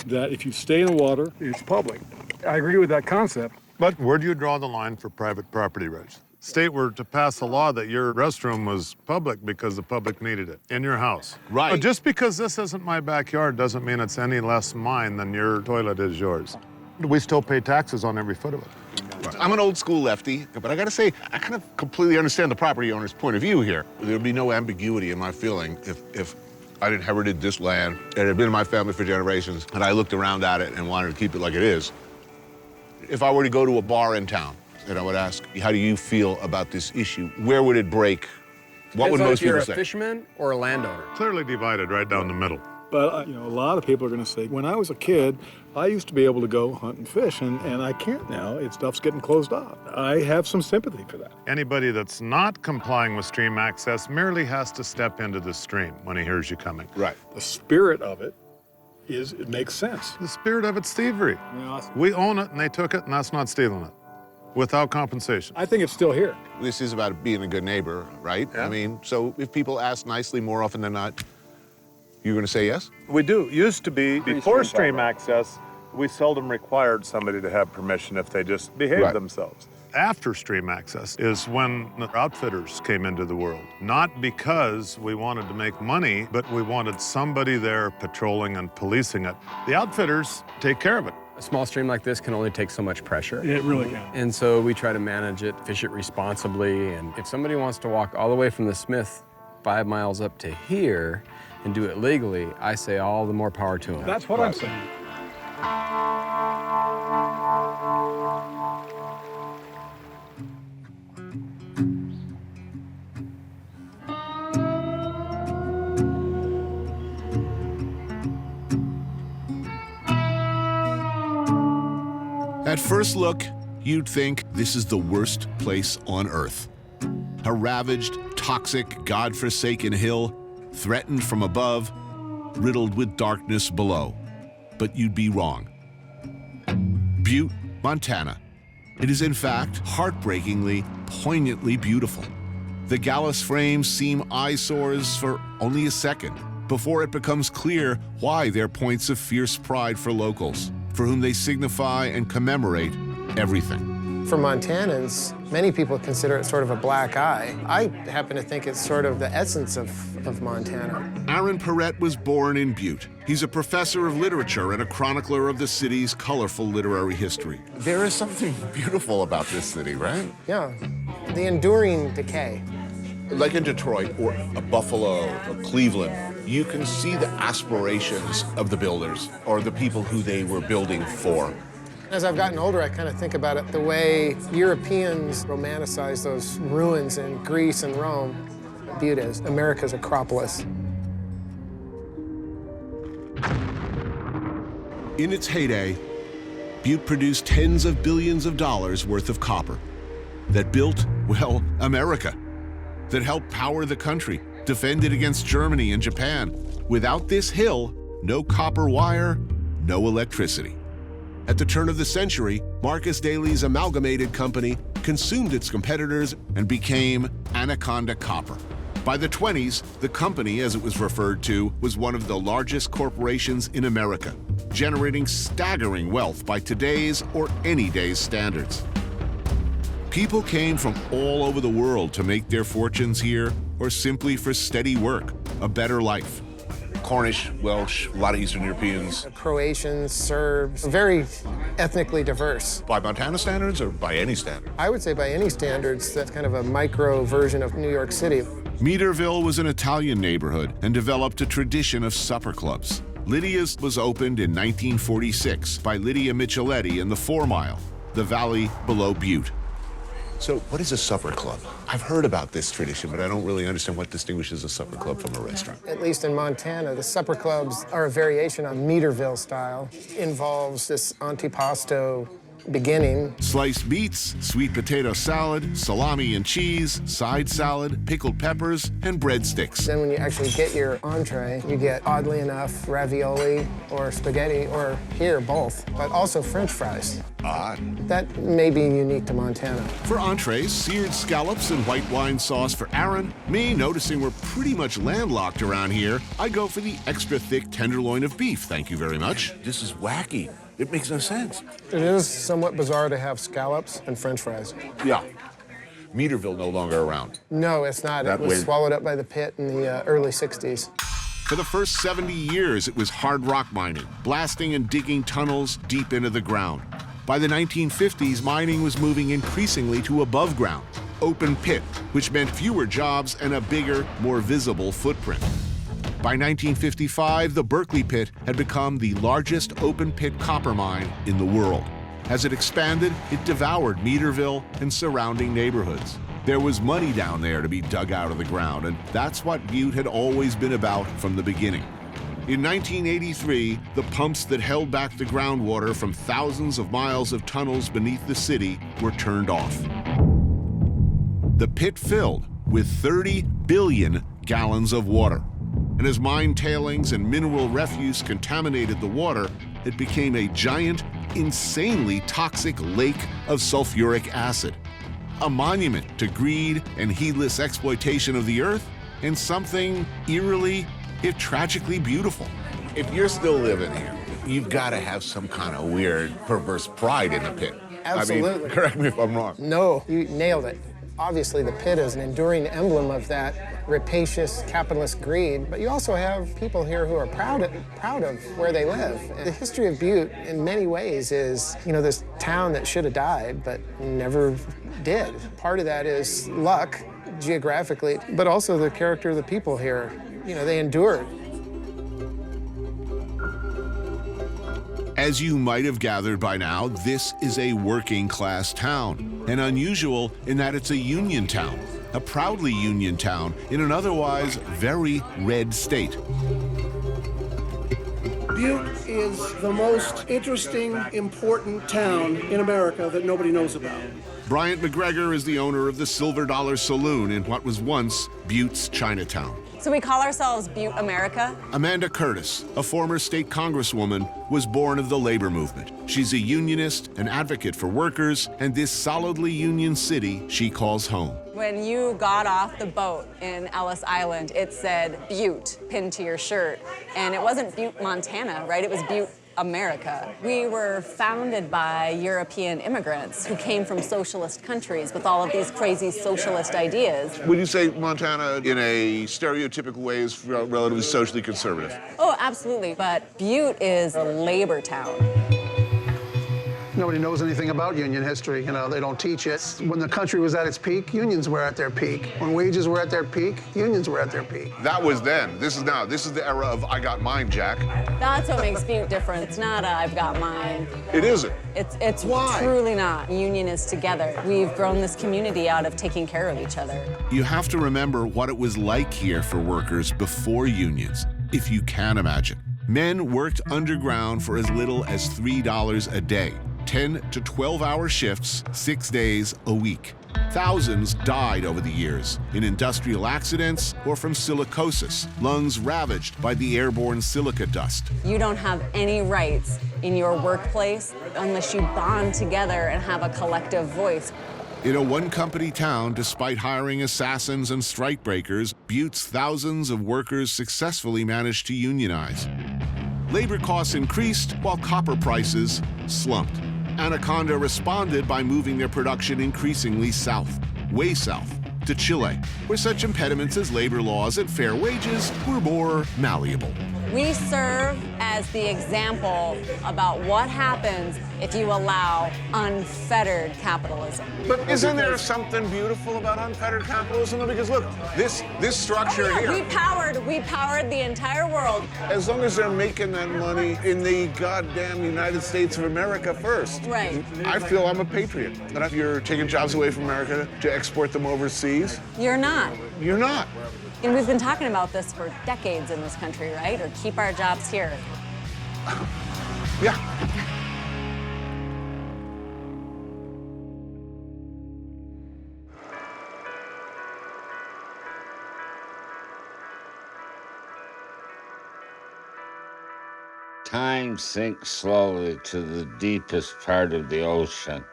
that if you stay in the water, it's public. I agree with that concept. But where do you draw the line for private property rights? State were to pass a law that your restroom was public because the public needed it in your house. Right. But just because this isn't my backyard doesn't mean it's any less mine than your toilet is yours. We still pay taxes on every foot of it. I'm an old school lefty, but I gotta say, I kind of completely understand the property owner's point of view here. There'd be no ambiguity in my feeling if I'd inherited this land, it had been in my family for generations, and I looked around at it and wanted to keep it like it is. If I were to go to a bar in town, and I would ask, how do you feel about this issue? Where would it break? What would most people say? If you're a fisherman or a landowner? Clearly divided right down the middle. But a lot of people are going to say, when I was a kid, I used to be able to go hunt and fish, and I can't now. Stuff's getting closed off. I have some sympathy for that. Anybody that's not complying with stream access merely has to step into the stream when he hears you coming. Right. The spirit of it is, it makes sense. The spirit of it's thievery. We own it, and they took it, and that's not stealing it. Without compensation. I think it's still here. This is about being a good neighbor, right? Yeah. I mean, so if people ask nicely more often than not, you're going to say yes? We do. Used to be, before stream access, we seldom required somebody to have permission if they just behaved themselves. After stream access is when the outfitters came into the world. Not because we wanted to make money, but we wanted somebody there patrolling and policing it. The outfitters take care of it. A small stream like this can only take so much pressure. It really can. And so we try to manage it, fish it responsibly, and if somebody wants to walk all the way from the Smith 5 miles up to here and do it legally, I say all the more power to them. That's what I'm saying. At first look, you'd think this is the worst place on earth. A ravaged, toxic, God-forsaken hill, threatened from above, riddled with darkness below. But you'd be wrong. Butte, Montana. It is in fact heartbreakingly, poignantly beautiful. The gallus frames seem eyesores for only a second before it becomes clear why they're points of fierce pride for locals, for whom they signify and commemorate everything. For Montanans, many people consider it sort of a black eye. I happen to think it's sort of the essence of Montana. Aaron Perrette was born in Butte. He's a professor of literature and a chronicler of the city's colorful literary history. There is something beautiful about this city, right? Yeah, the enduring decay. Like in Detroit or a Buffalo or Cleveland, you can see the aspirations of the builders or the people who they were building for. As I've gotten older, I kind of think about it the way Europeans romanticize those ruins in Greece and Rome. Butte is America's Acropolis. In its heyday, Butte produced tens of billions of dollars worth of copper that built, well, America, that helped power the country, defend it against Germany and Japan. Without this hill, no copper wire, no electricity. At the turn of the century, Marcus Daly's Amalgamated Company consumed its competitors and became Anaconda Copper. By the 20s, the company, as it was referred to, was one of the largest corporations in America, generating staggering wealth by today's or any day's standards. People came from all over the world to make their fortunes here or simply for steady work, a better life. Cornish, Welsh, a lot of Eastern Europeans. Croatians, Serbs, very ethnically diverse. By Montana standards or by any standard? I would say by any standards, that's kind of a micro version of New York City. Meaderville was an Italian neighborhood and developed a tradition of supper clubs. Lydia's was opened in 1946 by Lydia Micheletti in the 4 Mile, the valley below Butte. So what is a supper club? I've heard about this tradition, but I don't really understand what distinguishes a supper club from a restaurant. At least in Montana, the supper clubs are a variation on Meaderville style. It involves this antipasto beginning. Sliced meats, sweet potato salad, salami and cheese, side salad, pickled peppers, and breadsticks. Then when you actually get your entree, you get, oddly enough, ravioli or spaghetti, or here, both, but also French fries. Odd. That may be unique to Montana. For entrees, seared scallops and white wine sauce for Aaron. Me, noticing we're pretty much landlocked around here, I go for the extra thick tenderloin of beef, thank you very much. This is wacky. It makes no sense. It is somewhat bizarre to have scallops and French fries. Yeah. Meaderville no longer around. No, it's not. It was swallowed up by the pit in the early 60s. For the first 70 years, it was hard rock mining, blasting and digging tunnels deep into the ground. By the 1950s, mining was moving increasingly to above ground, open pit, which meant fewer jobs and a bigger, more visible footprint. By 1955, the Berkeley pit had become the largest open pit copper mine in the world. As it expanded, it devoured Meaderville and surrounding neighborhoods. There was money down there to be dug out of the ground, and that's what Butte had always been about from the beginning. In 1983, the pumps that held back the groundwater from thousands of miles of tunnels beneath the city were turned off. The pit filled with 30 billion gallons of water. And as mine tailings and mineral refuse contaminated the water, it became a giant, insanely toxic lake of sulfuric acid. A monument to greed and heedless exploitation of the earth, and something eerily, if tragically beautiful. If you're still living here, you've got to have some kind of weird, perverse pride in the pit. Absolutely. I mean, correct me if I'm wrong. No, you nailed it. Obviously, the pit is an enduring emblem of that rapacious capitalist greed, but you also have people here who are proud of where they live. And the history of Butte, in many ways, is, this town that should have died, but never did. Part of that is luck, geographically, but also the character of the people here. You know, they endured. As you might have gathered by now, this is a working-class town, and unusual in that it's a union town, a proudly union town in an otherwise very red state. Butte is the most interesting, important town in America that nobody knows about. Bryant McGregor is the owner of the Silver Dollar Saloon in what was once Butte's Chinatown. So we call ourselves Butte America. Amanda Curtis, a former state congresswoman, was born of the labor movement. She's a unionist, an advocate for workers, and this solidly union city she calls home. When you got off the boat in Ellis Island, it said Butte pinned to your shirt. And it wasn't Butte, Montana, right? It was Butte, America. We were founded by European immigrants who came from socialist countries with all of these crazy socialist ideas. Would you say Montana, in a stereotypical way, is relatively socially conservative? Oh, absolutely. But Butte is a labor town. Nobody knows anything about union history. You know, they don't teach it. When the country was at its peak, unions were at their peak. When wages were at their peak, unions were at their peak. That was then. This is now. This is the era of I got mine, Jack. That's what makes Butte different. It's not I've got mine. It isn't. It's Why? Truly not. Union is together. We've grown this community out of taking care of each other. You have to remember what it was like here for workers before unions, if you can imagine. Men worked underground for as little as $3 a day. 10 to 12-hour shifts, 6 days a week. Thousands died over the years in industrial accidents or from silicosis, lungs ravaged by the airborne silica dust. You don't have any rights in your workplace unless you bond together and have a collective voice. In a one-company town, despite hiring assassins and strikebreakers, Butte's thousands of workers successfully managed to unionize. Labor costs increased while copper prices slumped. Anaconda responded by moving their production increasingly south, way south, to Chile, where such impediments as labor laws and fair wages were more malleable. We serve as the example about what happens if you allow unfettered capitalism. But isn't there something beautiful about unfettered capitalism? Because look, this structure here. We powered the entire world. As long as they're making that money in the goddamn United States of America first. Right. I feel I'm a patriot. And if you're taking jobs away from America to export them overseas. You're not. You're not. And we've been talking about this for decades in this country, right? Or keep our jobs here. Yeah. Time sinks slowly to the deepest part of the ocean,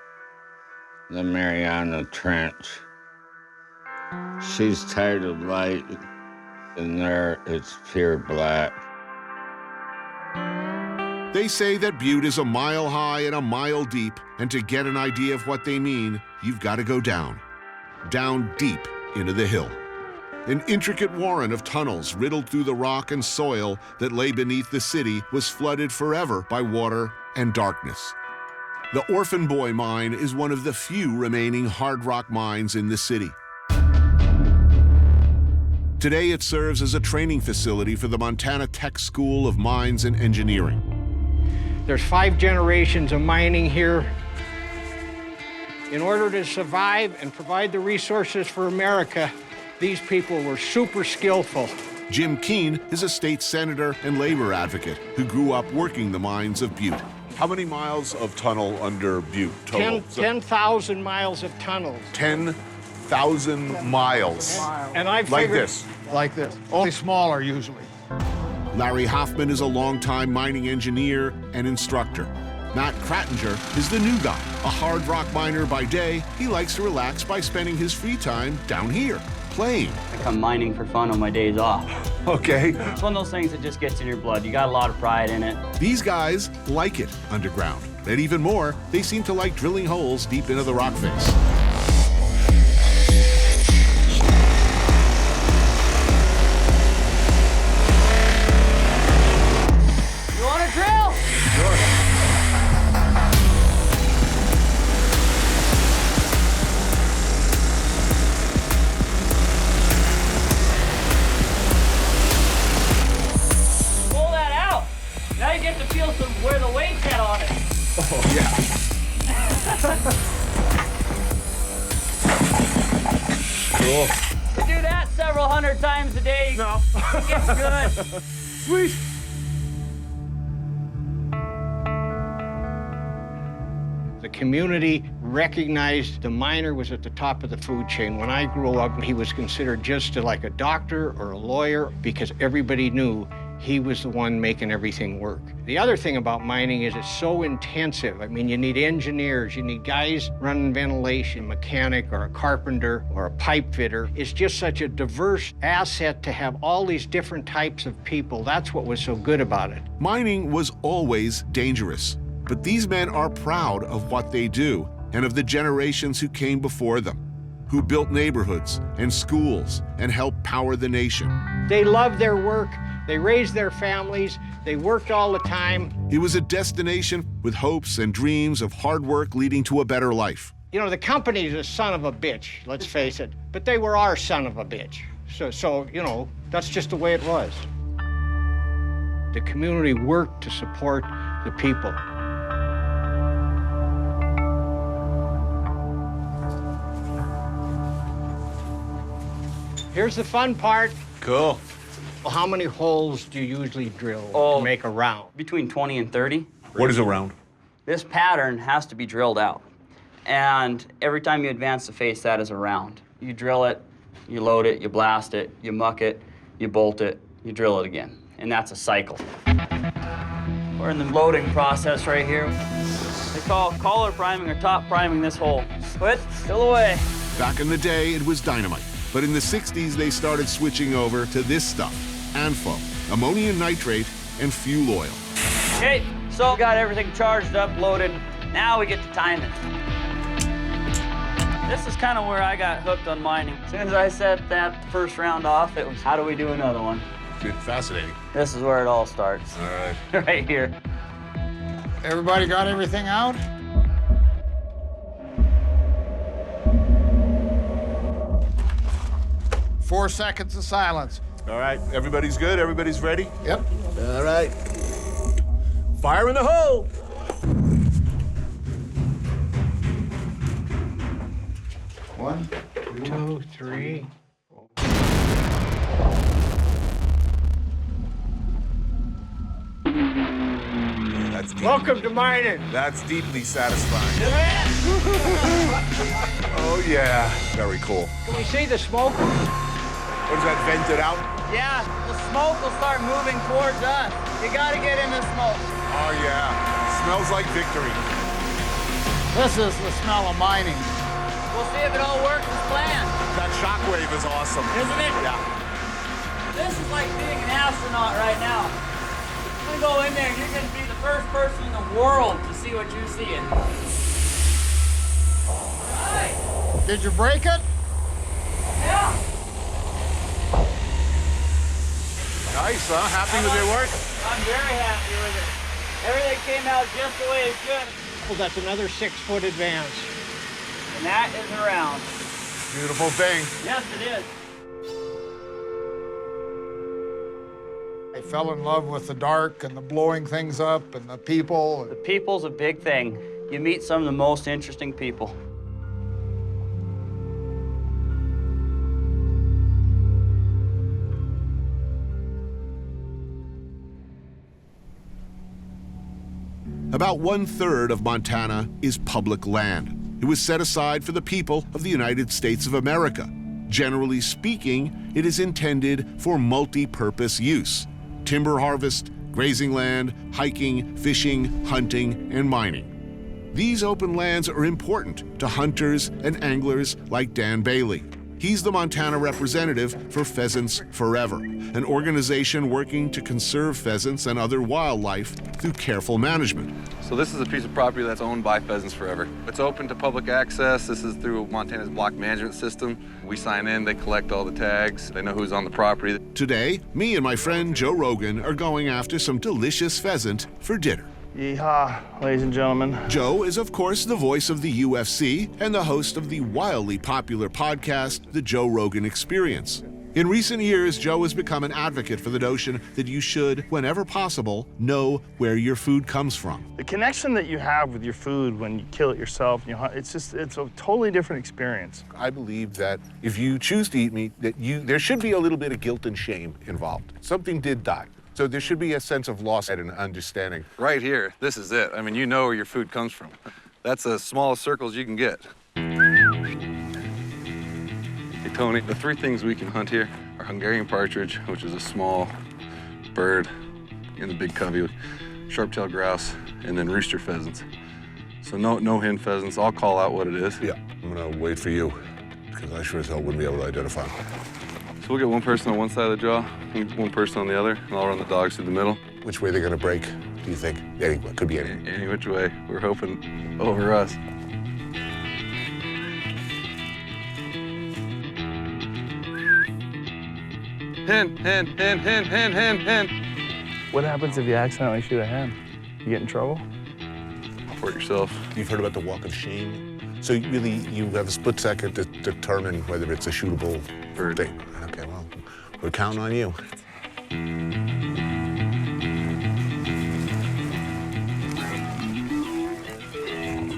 the Mariana Trench. She's tired of light, and there it's pure black. They say that Butte is a mile high and a mile deep, and to get an idea of what they mean, you've got to go down deep into the hill. An intricate warren of tunnels riddled through the rock and soil that lay beneath the city was flooded forever by water and darkness. The Orphan Boy Mine is one of the few remaining hard rock mines in the city. Today, it serves as a training facility for the Montana Tech School of Mines and Engineering. There's 5 generations of mining here. In order to survive and provide the resources for America, these people were super skillful. Jim Keene is a state senator and labor advocate who grew up working the mines of Butte. How many miles of tunnel under Butte total? 10,000 miles of tunnels. 10,000 miles. And I like figured, this. Like this. Only smaller, usually. Larry Hoffman is a longtime mining engineer and instructor. Matt Krattinger is the new guy. A hard rock miner by day, he likes to relax by spending his free time down here, playing. I come mining for fun on my days off. Okay. It's one of those things that just gets in your blood. You got a lot of pride in it. These guys like it underground. And even more, they seem to like drilling holes deep into the rock face. You want to drill? Sure. get to feel where the weight's at on it. Oh, yeah. Cool. We do that several hundred times a day. No. It gets good. Sweet. The community recognized the miner was at the top of the food chain. When I grew up, he was considered just like a doctor or a lawyer because everybody knew he was the one making everything work. The other thing about mining is it's so intensive. I mean, you need engineers, you need guys running ventilation, a mechanic or a carpenter or a pipe fitter. It's just such a diverse asset to have all these different types of people. That's what was so good about it. Mining was always dangerous, but these men are proud of what they do and of the generations who came before them, who built neighborhoods and schools and helped power the nation. They loved their work. They raised their families. They worked all the time. It was a destination with hopes and dreams of hard work leading to a better life. You know, the company's a son of a bitch, let's face it, but they were our son of a bitch. So you know, that's just the way it was. The community worked to support the people. Here's the fun part. Cool. Well, how many holes do you usually drill to make a round? Between 20 and 30. What is a round? This pattern has to be drilled out. And every time you advance the face, that is a round. You drill it, you load it, you blast it, you muck it, you bolt it, you drill it again. And that's a cycle. We're in the loading process right here. They call collar priming or top priming this hole. Split, still away. Back in the day, it was dynamite. But in the 60s, they started switching over to this stuff: ANFO, ammonium nitrate, and fuel oil. Okay, so got everything charged up, loaded. Now we get to time it. This is kind of where I got hooked on mining. As soon as I set that first round off, it was, how do we do another one? Dude, fascinating. This is where it all starts. All right. Right here. Everybody got everything out? Four seconds of silence. All right, everybody's good? Everybody's ready? Yep. All right. Fire in the hole! One, two, three. That's deep. Welcome to mining. That's deeply satisfying. Oh, yeah. Very cool. Can we see the smoke? What is that, vented out? Yeah, the smoke will start moving towards us. You gotta get in the smoke. Oh, yeah. Smells like victory. this is the smell of mining. We'll see if it all works as planned. That shockwave is awesome. Isn't it? Yeah. This is like being an astronaut right now. You're gonna go in there and you're gonna be the first person in the world to see what you're seeing. Right. Did you break it? Yeah. Nice, huh? Happy with your work? I'm very happy with it. Everything came out just the way it should. Well, that's another 6-foot advance. And that is around. Beautiful thing. Yes, it is. I fell in love with the dark and the blowing things up and the people. The people's a big thing. You meet some of the most interesting people. About 1/3 of Montana is public land. It was set aside for the people of the United States of America. Generally speaking, it is intended for multi-purpose use: timber harvest, grazing land, hiking, fishing, hunting, and mining. These open lands are important to hunters and anglers like Dan Bailey. He's the Montana representative for Pheasants Forever, an organization working to conserve pheasants and other wildlife through careful management. So this is a piece of property that's owned by Pheasants Forever. It's open to public access. This is through Montana's block management system. We sign in, they collect all the tags, they know who's on the property. Today, me and my friend Joe Rogan are going after some delicious pheasant for dinner. Yeehaw, ladies and gentlemen. Joe is, of course, the voice of the UFC and the host of the wildly popular podcast, The Joe Rogan Experience. In recent years, Joe has become an advocate for the notion that you should, whenever possible, know where your food comes from. The connection that you have with your food when you kill it yourself, and it's a totally different experience. I believe that if you choose to eat meat, that there should be a little bit of guilt and shame involved. Something did die. So there should be a sense of loss and an understanding. Right here, this is it. I mean, you know where your food comes from. That's the smallest circles you can get. Hey, Tony, the 3 things we can hunt here are Hungarian partridge, which is a small bird in the big covey, sharp-tailed grouse, and then rooster pheasants. So no hen pheasants. I'll call out what it is. Yeah, I'm gonna wait for you, because I sure as hell wouldn't be able to identify them. So we'll get one person on one side of the jaw, one person on the other, and I'll run the dogs through the middle. Which way they're gonna break, do you think? Any, could be any. Any which way. We're hoping over us. Hen, hen, hen, hen, hen, hen, hen. What happens if you accidentally shoot a hen? You get in trouble? Report yourself. You've heard about the walk of shame? So you have a split second to determine whether it's a shootable bird thing. Okay, well, we're counting on you.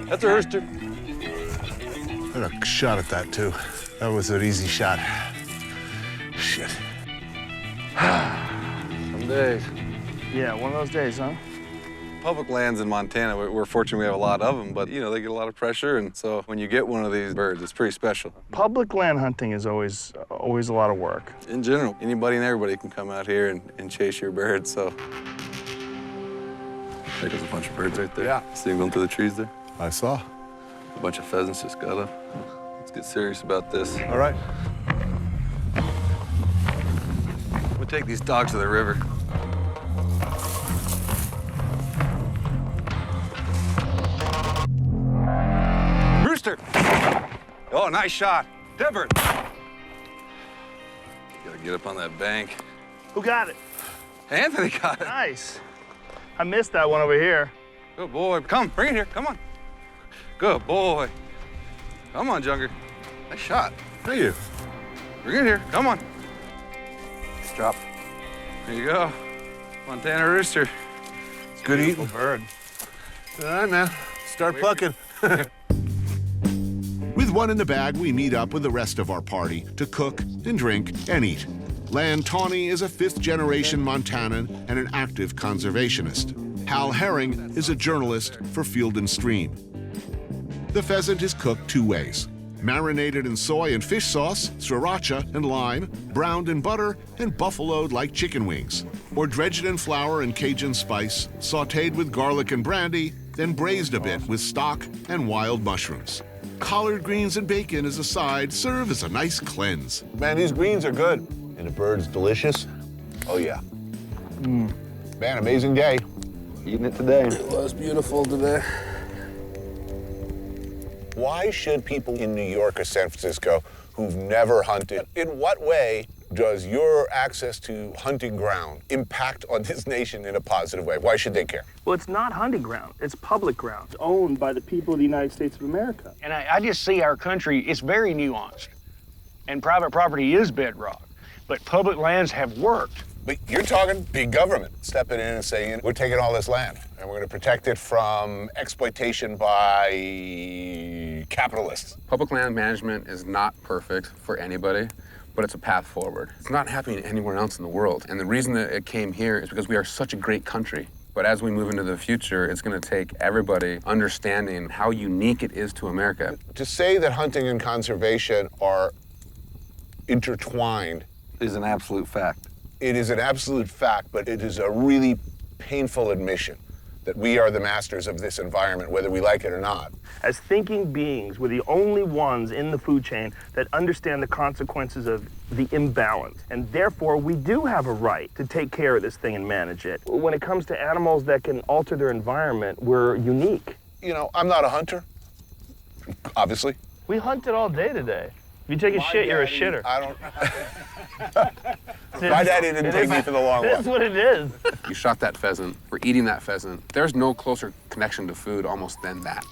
That's a rooster. I got a shot at that, too. That was an easy shot. Shit. Some days. Yeah, one of those days, huh? Public lands in Montana, we're fortunate we have a lot of them, but, they get a lot of pressure, and so when you get one of these birds, it's pretty special. Public land hunting is always a lot of work. In general, anybody and everybody can come out here and chase your birds, so. There's a bunch of birds right there. Yeah. See them going through the trees there? I saw. A bunch of pheasants just got up. Let's get serious about this. All right. We'll take these dogs to the river. Rooster! Oh, nice shot. Ebert! Gotta get up on that bank. Who got it? Anthony got it. Nice. I missed that one over here. Good boy. Come, bring it here. Come on. Good boy. Come on, Junger. Nice shot. Thank you. Bring it here. Come on. Drop. There you go. Montana rooster. Good eating. Bird. All right, man. Start plucking. With one in the bag, we meet up with the rest of our party to cook and drink and eat. Lan Tawney is a 5th-generation Montanan and an active conservationist. Hal Herring is a journalist for Field and Stream. The pheasant is cooked 2 ways: marinated in soy and fish sauce, sriracha and lime, browned in butter, and buffaloed like chicken wings, or dredged in flour and Cajun spice, sautéed with garlic and brandy, then braised a bit with stock and wild mushrooms. Collard greens and bacon as a side serve as a nice cleanse. Man, these greens are good. And the bird's delicious. Oh, yeah. Man, amazing day. Eating it today. It was beautiful today. Why should people in New York or San Francisco who've never hunted, in what way does your access to hunting ground impact on this nation in a positive way? Why should they care? Well, it's not hunting ground. It's public ground. It's owned by the people of the United States of America. And I just see our country, it's very nuanced. And private property is bedrock. But public lands have worked. But you're talking big government stepping in and saying, we're taking all this land and we're going to protect it from exploitation by capitalists. Public land management is not perfect for anybody, but it's a path forward. It's not happening anywhere else in the world. And the reason that it came here is because we are such a great country. But as we move into the future, it's going to take everybody understanding how unique it is to America. To say that hunting and conservation are intertwined is an absolute fact. It is an absolute fact, but it is a really painful admission that we are the masters of this environment, whether we like it or not. As thinking beings, we're the only ones in the food chain that understand the consequences of the imbalance. And therefore, we do have a right to take care of this thing and manage it. When it comes to animals that can alter their environment, we're unique. You know, I'm not a hunter, obviously. We hunted all day today. If you take a shit, you're a shitter. I don't. My daddy didn't take me for the long one. That's what it is. You shot that pheasant, we're eating that pheasant. There's no closer connection to food almost than that.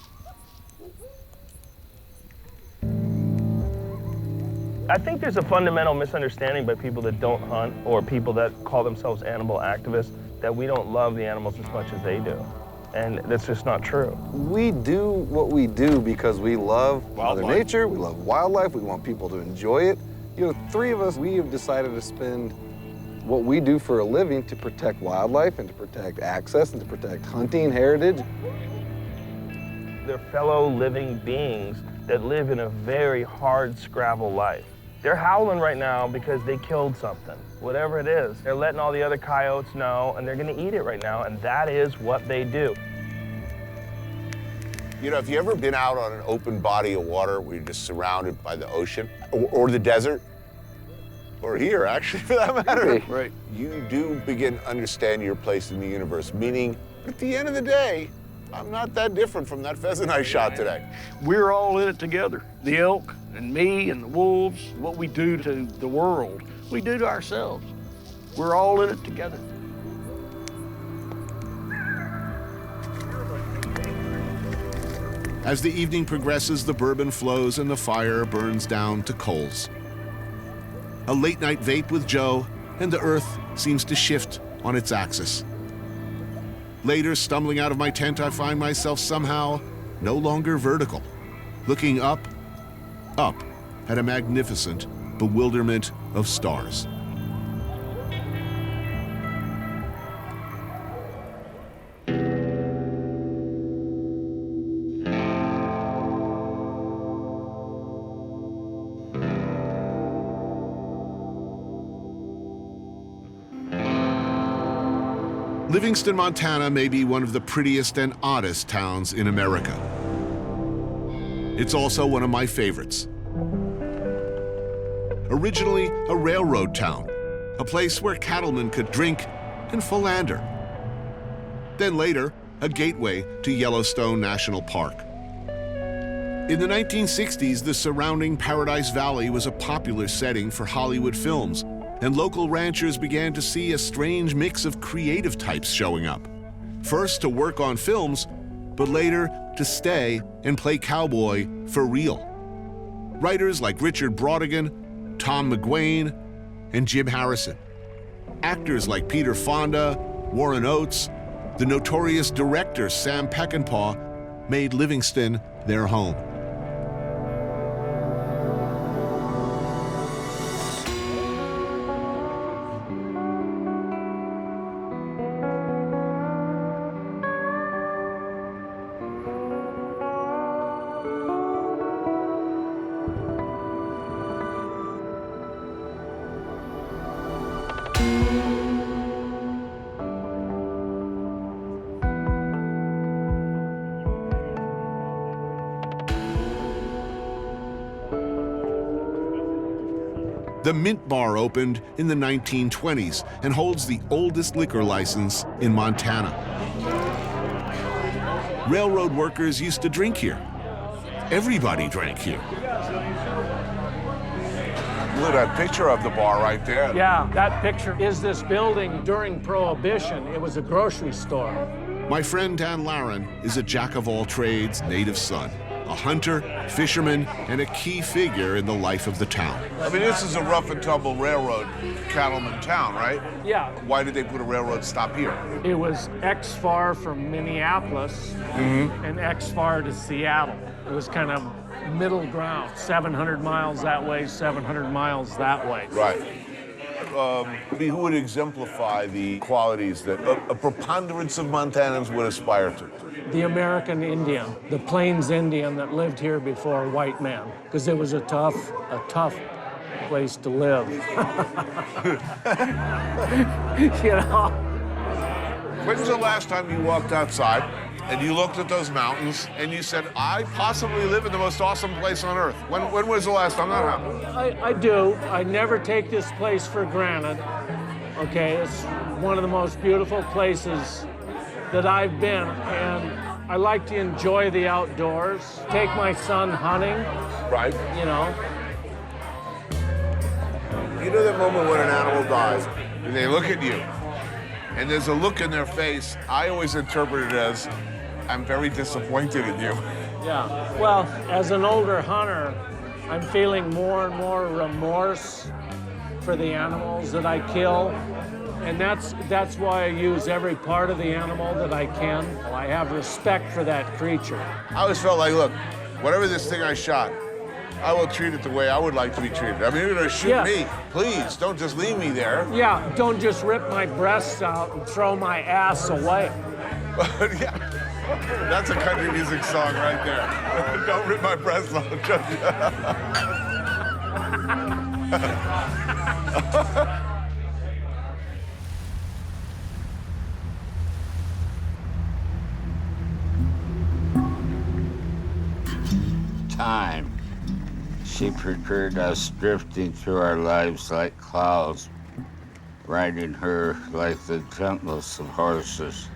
I think there's a fundamental misunderstanding by people that don't hunt or people that call themselves animal activists that we don't love the animals as much as they do. And that's just not true. We do what we do because we love Mother Nature, we love wildlife, we want people to enjoy it. You know, three of us, we have decided to spend what we do for a living to protect wildlife and to protect access and to protect hunting heritage. They're fellow living beings that live in a very hard scrabble life. They're howling right now because they killed something, whatever it is. They're letting all the other coyotes know, and they're gonna eat it right now, and that is what they do. You know, have you ever been out on an open body of water where you're just surrounded by the ocean or the desert? Or here, actually, for that matter. Right. You do begin to understand your place in the universe, meaning at the end of the day, I'm not that different from that pheasant I shot today. We're all in it together. The elk and me and the wolves, what we do to the world, we do to ourselves. We're all in it together. As the evening progresses, the bourbon flows and the fire burns down to coals. A late-night vape with Joe, and the earth seems to shift on its axis. Later, stumbling out of my tent, I find myself somehow no longer vertical, looking up at a magnificent bewilderment of stars. Livingston, Montana may be one of the prettiest and oddest towns in America. It's also one of my favorites. Originally a railroad town, a place where cattlemen could drink and philander. Then later, a gateway to Yellowstone National Park. In the 1960s, the surrounding Paradise Valley was a popular setting for Hollywood films, and local ranchers began to see a strange mix of creative types showing up. First to work on films, but later to stay and play cowboy for real. Writers like Richard Bourdain, Tom McGuane, and Jim Harrison. Actors like Peter Fonda, Warren Oates, the notorious director Sam Peckinpah made Livingston their home. The Mint Bar opened in the 1920s and holds the oldest liquor license in Montana. Railroad workers used to drink here. Everybody drank here. Look at that picture of the bar right there. Yeah, that picture is this building during Prohibition. It was a grocery store. My friend Dan Laren is a jack-of-all-trades native son, a hunter, fisherman, and a key figure in the life of the town. I mean, this is a rough and tumble railroad cattleman town, right? Yeah. Why did they put a railroad stop here? It was X far from Minneapolis and X far to Seattle. It was kind of middle ground, 700 miles that way, 700 miles that way. Right. Who would exemplify the qualities that a preponderance of Montanans would aspire to? The American Indian, the Plains Indian that lived here before white man, because it was a tough place to live. You know? When was the last time you walked outside and you looked at those mountains and you said, I possibly live in the most awesome place on earth? When was the last time that happened? I do. I never take this place for granted. Okay, it's one of the most beautiful places that I've been, and I like to enjoy the outdoors. Take my son hunting. Right. You know. You know that moment when an animal dies and they look at you and there's a look in their face, I always interpret it as, I'm very disappointed in you. Yeah. Well, as an older hunter, I'm feeling more and more remorse for the animals that I kill. And that's why I use every part of the animal that I can. I have respect for that creature. I always felt like, look, whatever this thing I shot, I will treat it the way I would like to be treated. I mean, you're gonna shoot me. Please, don't just leave me there. Yeah, don't just rip my breasts out and throw my ass away. Yeah. That's a country music song right there. Don't rip my breasts out. Time. She prepared us drifting through our lives like clouds, riding her like the gentlest of horses.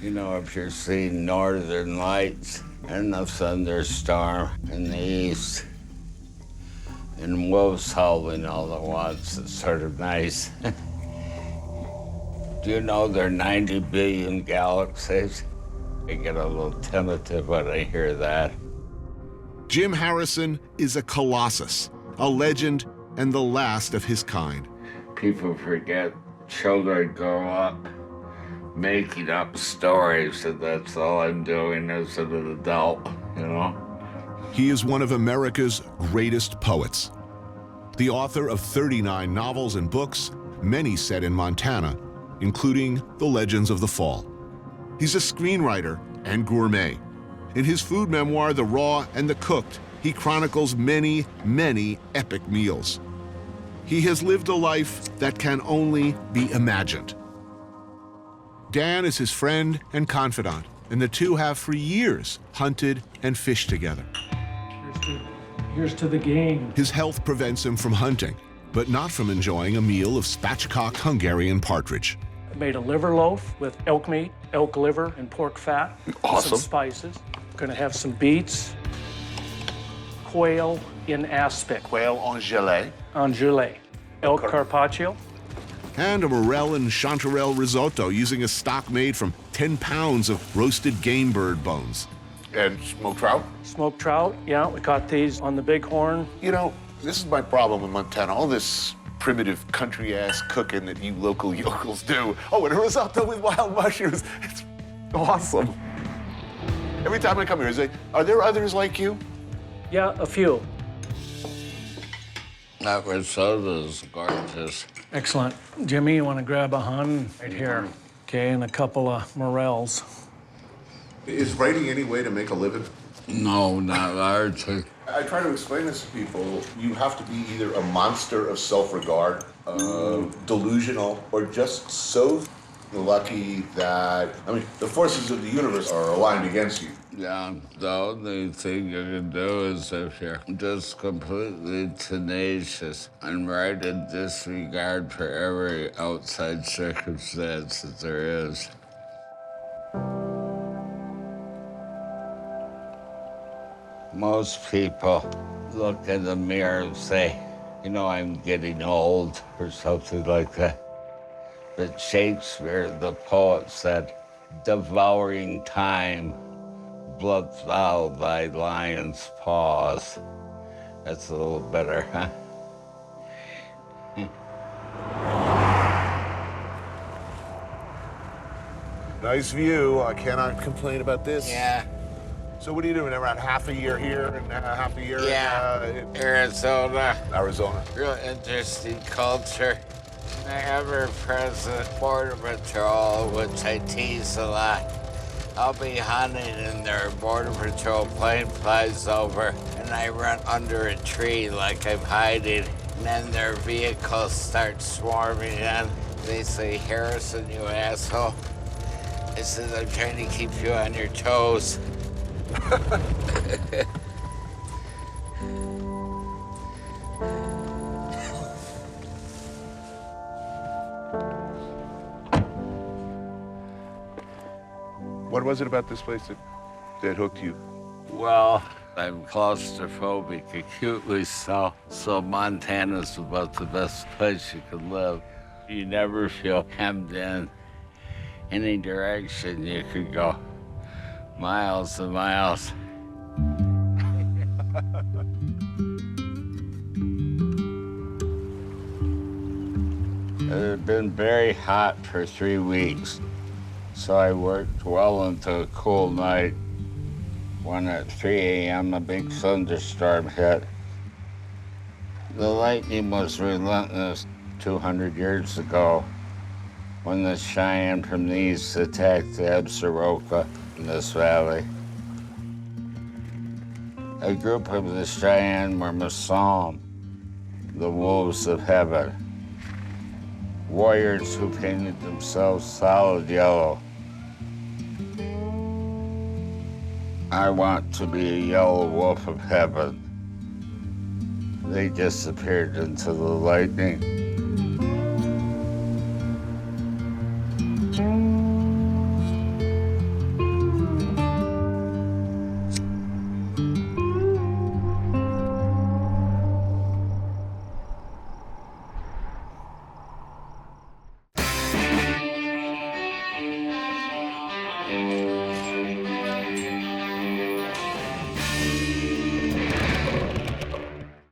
You know, if you're seeing northern lights and a thunderstorm in the east and wolves howling all at once, it's sort of nice. Do you know there are 90 billion galaxies? I get a little tentative when I hear that. Jim Harrison is a colossus, a legend, and the last of his kind. People forget children grow up making up stories, and that's all I'm doing as an adult, you know? He is one of America's greatest poets. The author of 39 novels and books, many set in Montana, including The Legends of the Fall. He's a screenwriter and gourmet. In his food memoir, The Raw and the Cooked, he chronicles many, many epic meals. He has lived a life that can only be imagined. Dan is his friend and confidant, and the two have for years hunted and fished together. Here's to the game. His health prevents him from hunting, but not from enjoying a meal of spatchcock Hungarian partridge. I made a liver loaf with elk meat, elk liver, and pork fat. Awesome. Some spices. Gonna have some beets, quail in aspic. Quail en gelée. En gelée. Elk carpaccio. And a morel and chanterelle risotto using a stock made from 10 pounds of roasted game bird bones. And smoked trout? Smoked trout, yeah. We caught these on the Bighorn. You know, this is my problem in Montana. All this primitive country-ass cooking that you local yokels do. Oh, and a risotto with wild mushrooms. It's awesome. Every time I come here, I say, are there others like you? Yeah, a few. That risotto is gorgeous. Excellent. Jimmy, you want to grab a hun right here? Okay, and a couple of morels. Is writing any way to make a living? No, not largely. I try to explain this to people. You have to be either a monster of self-regard, delusional, or just so lucky that, I mean, the forces of the universe are aligned against you. Yeah, the only thing you can do is if you're just completely tenacious and right in disregard for every outside circumstance that there is. Most people look in the mirror and say, you know, I'm getting old or something like that. But Shakespeare, the poet, said, devouring time, blood thou thy lion's paws. That's a little better, huh? Nice view. I cannot complain about this. Yeah. So what are you doing? Around half a year here and half a year in Arizona. Arizona. Real interesting culture. The ever-present Border Patrol, which I tease a lot. I'll be hunting and their Border Patrol plane flies over and I run under a tree like I'm hiding. And then their vehicles start swarming in. They say, Harrison, you asshole. I said, I'm trying to keep you on your toes. What was it about this place that hooked you? Well, I'm claustrophobic, acutely so. So Montana's about the best place you could live. You never feel hemmed in. Any direction you could go, miles and miles. been very hot for 3 weeks, so I worked well into a cool night when at 3 a.m. a big thunderstorm hit. The lightning was relentless 200 years ago when the Cheyenne from the east attacked the Absaroka in this valley. A group of the Cheyenne were Masom, the wolves of heaven, warriors who painted themselves solid yellow. I want to be a yellow wolf of heaven. They disappeared into the lightning.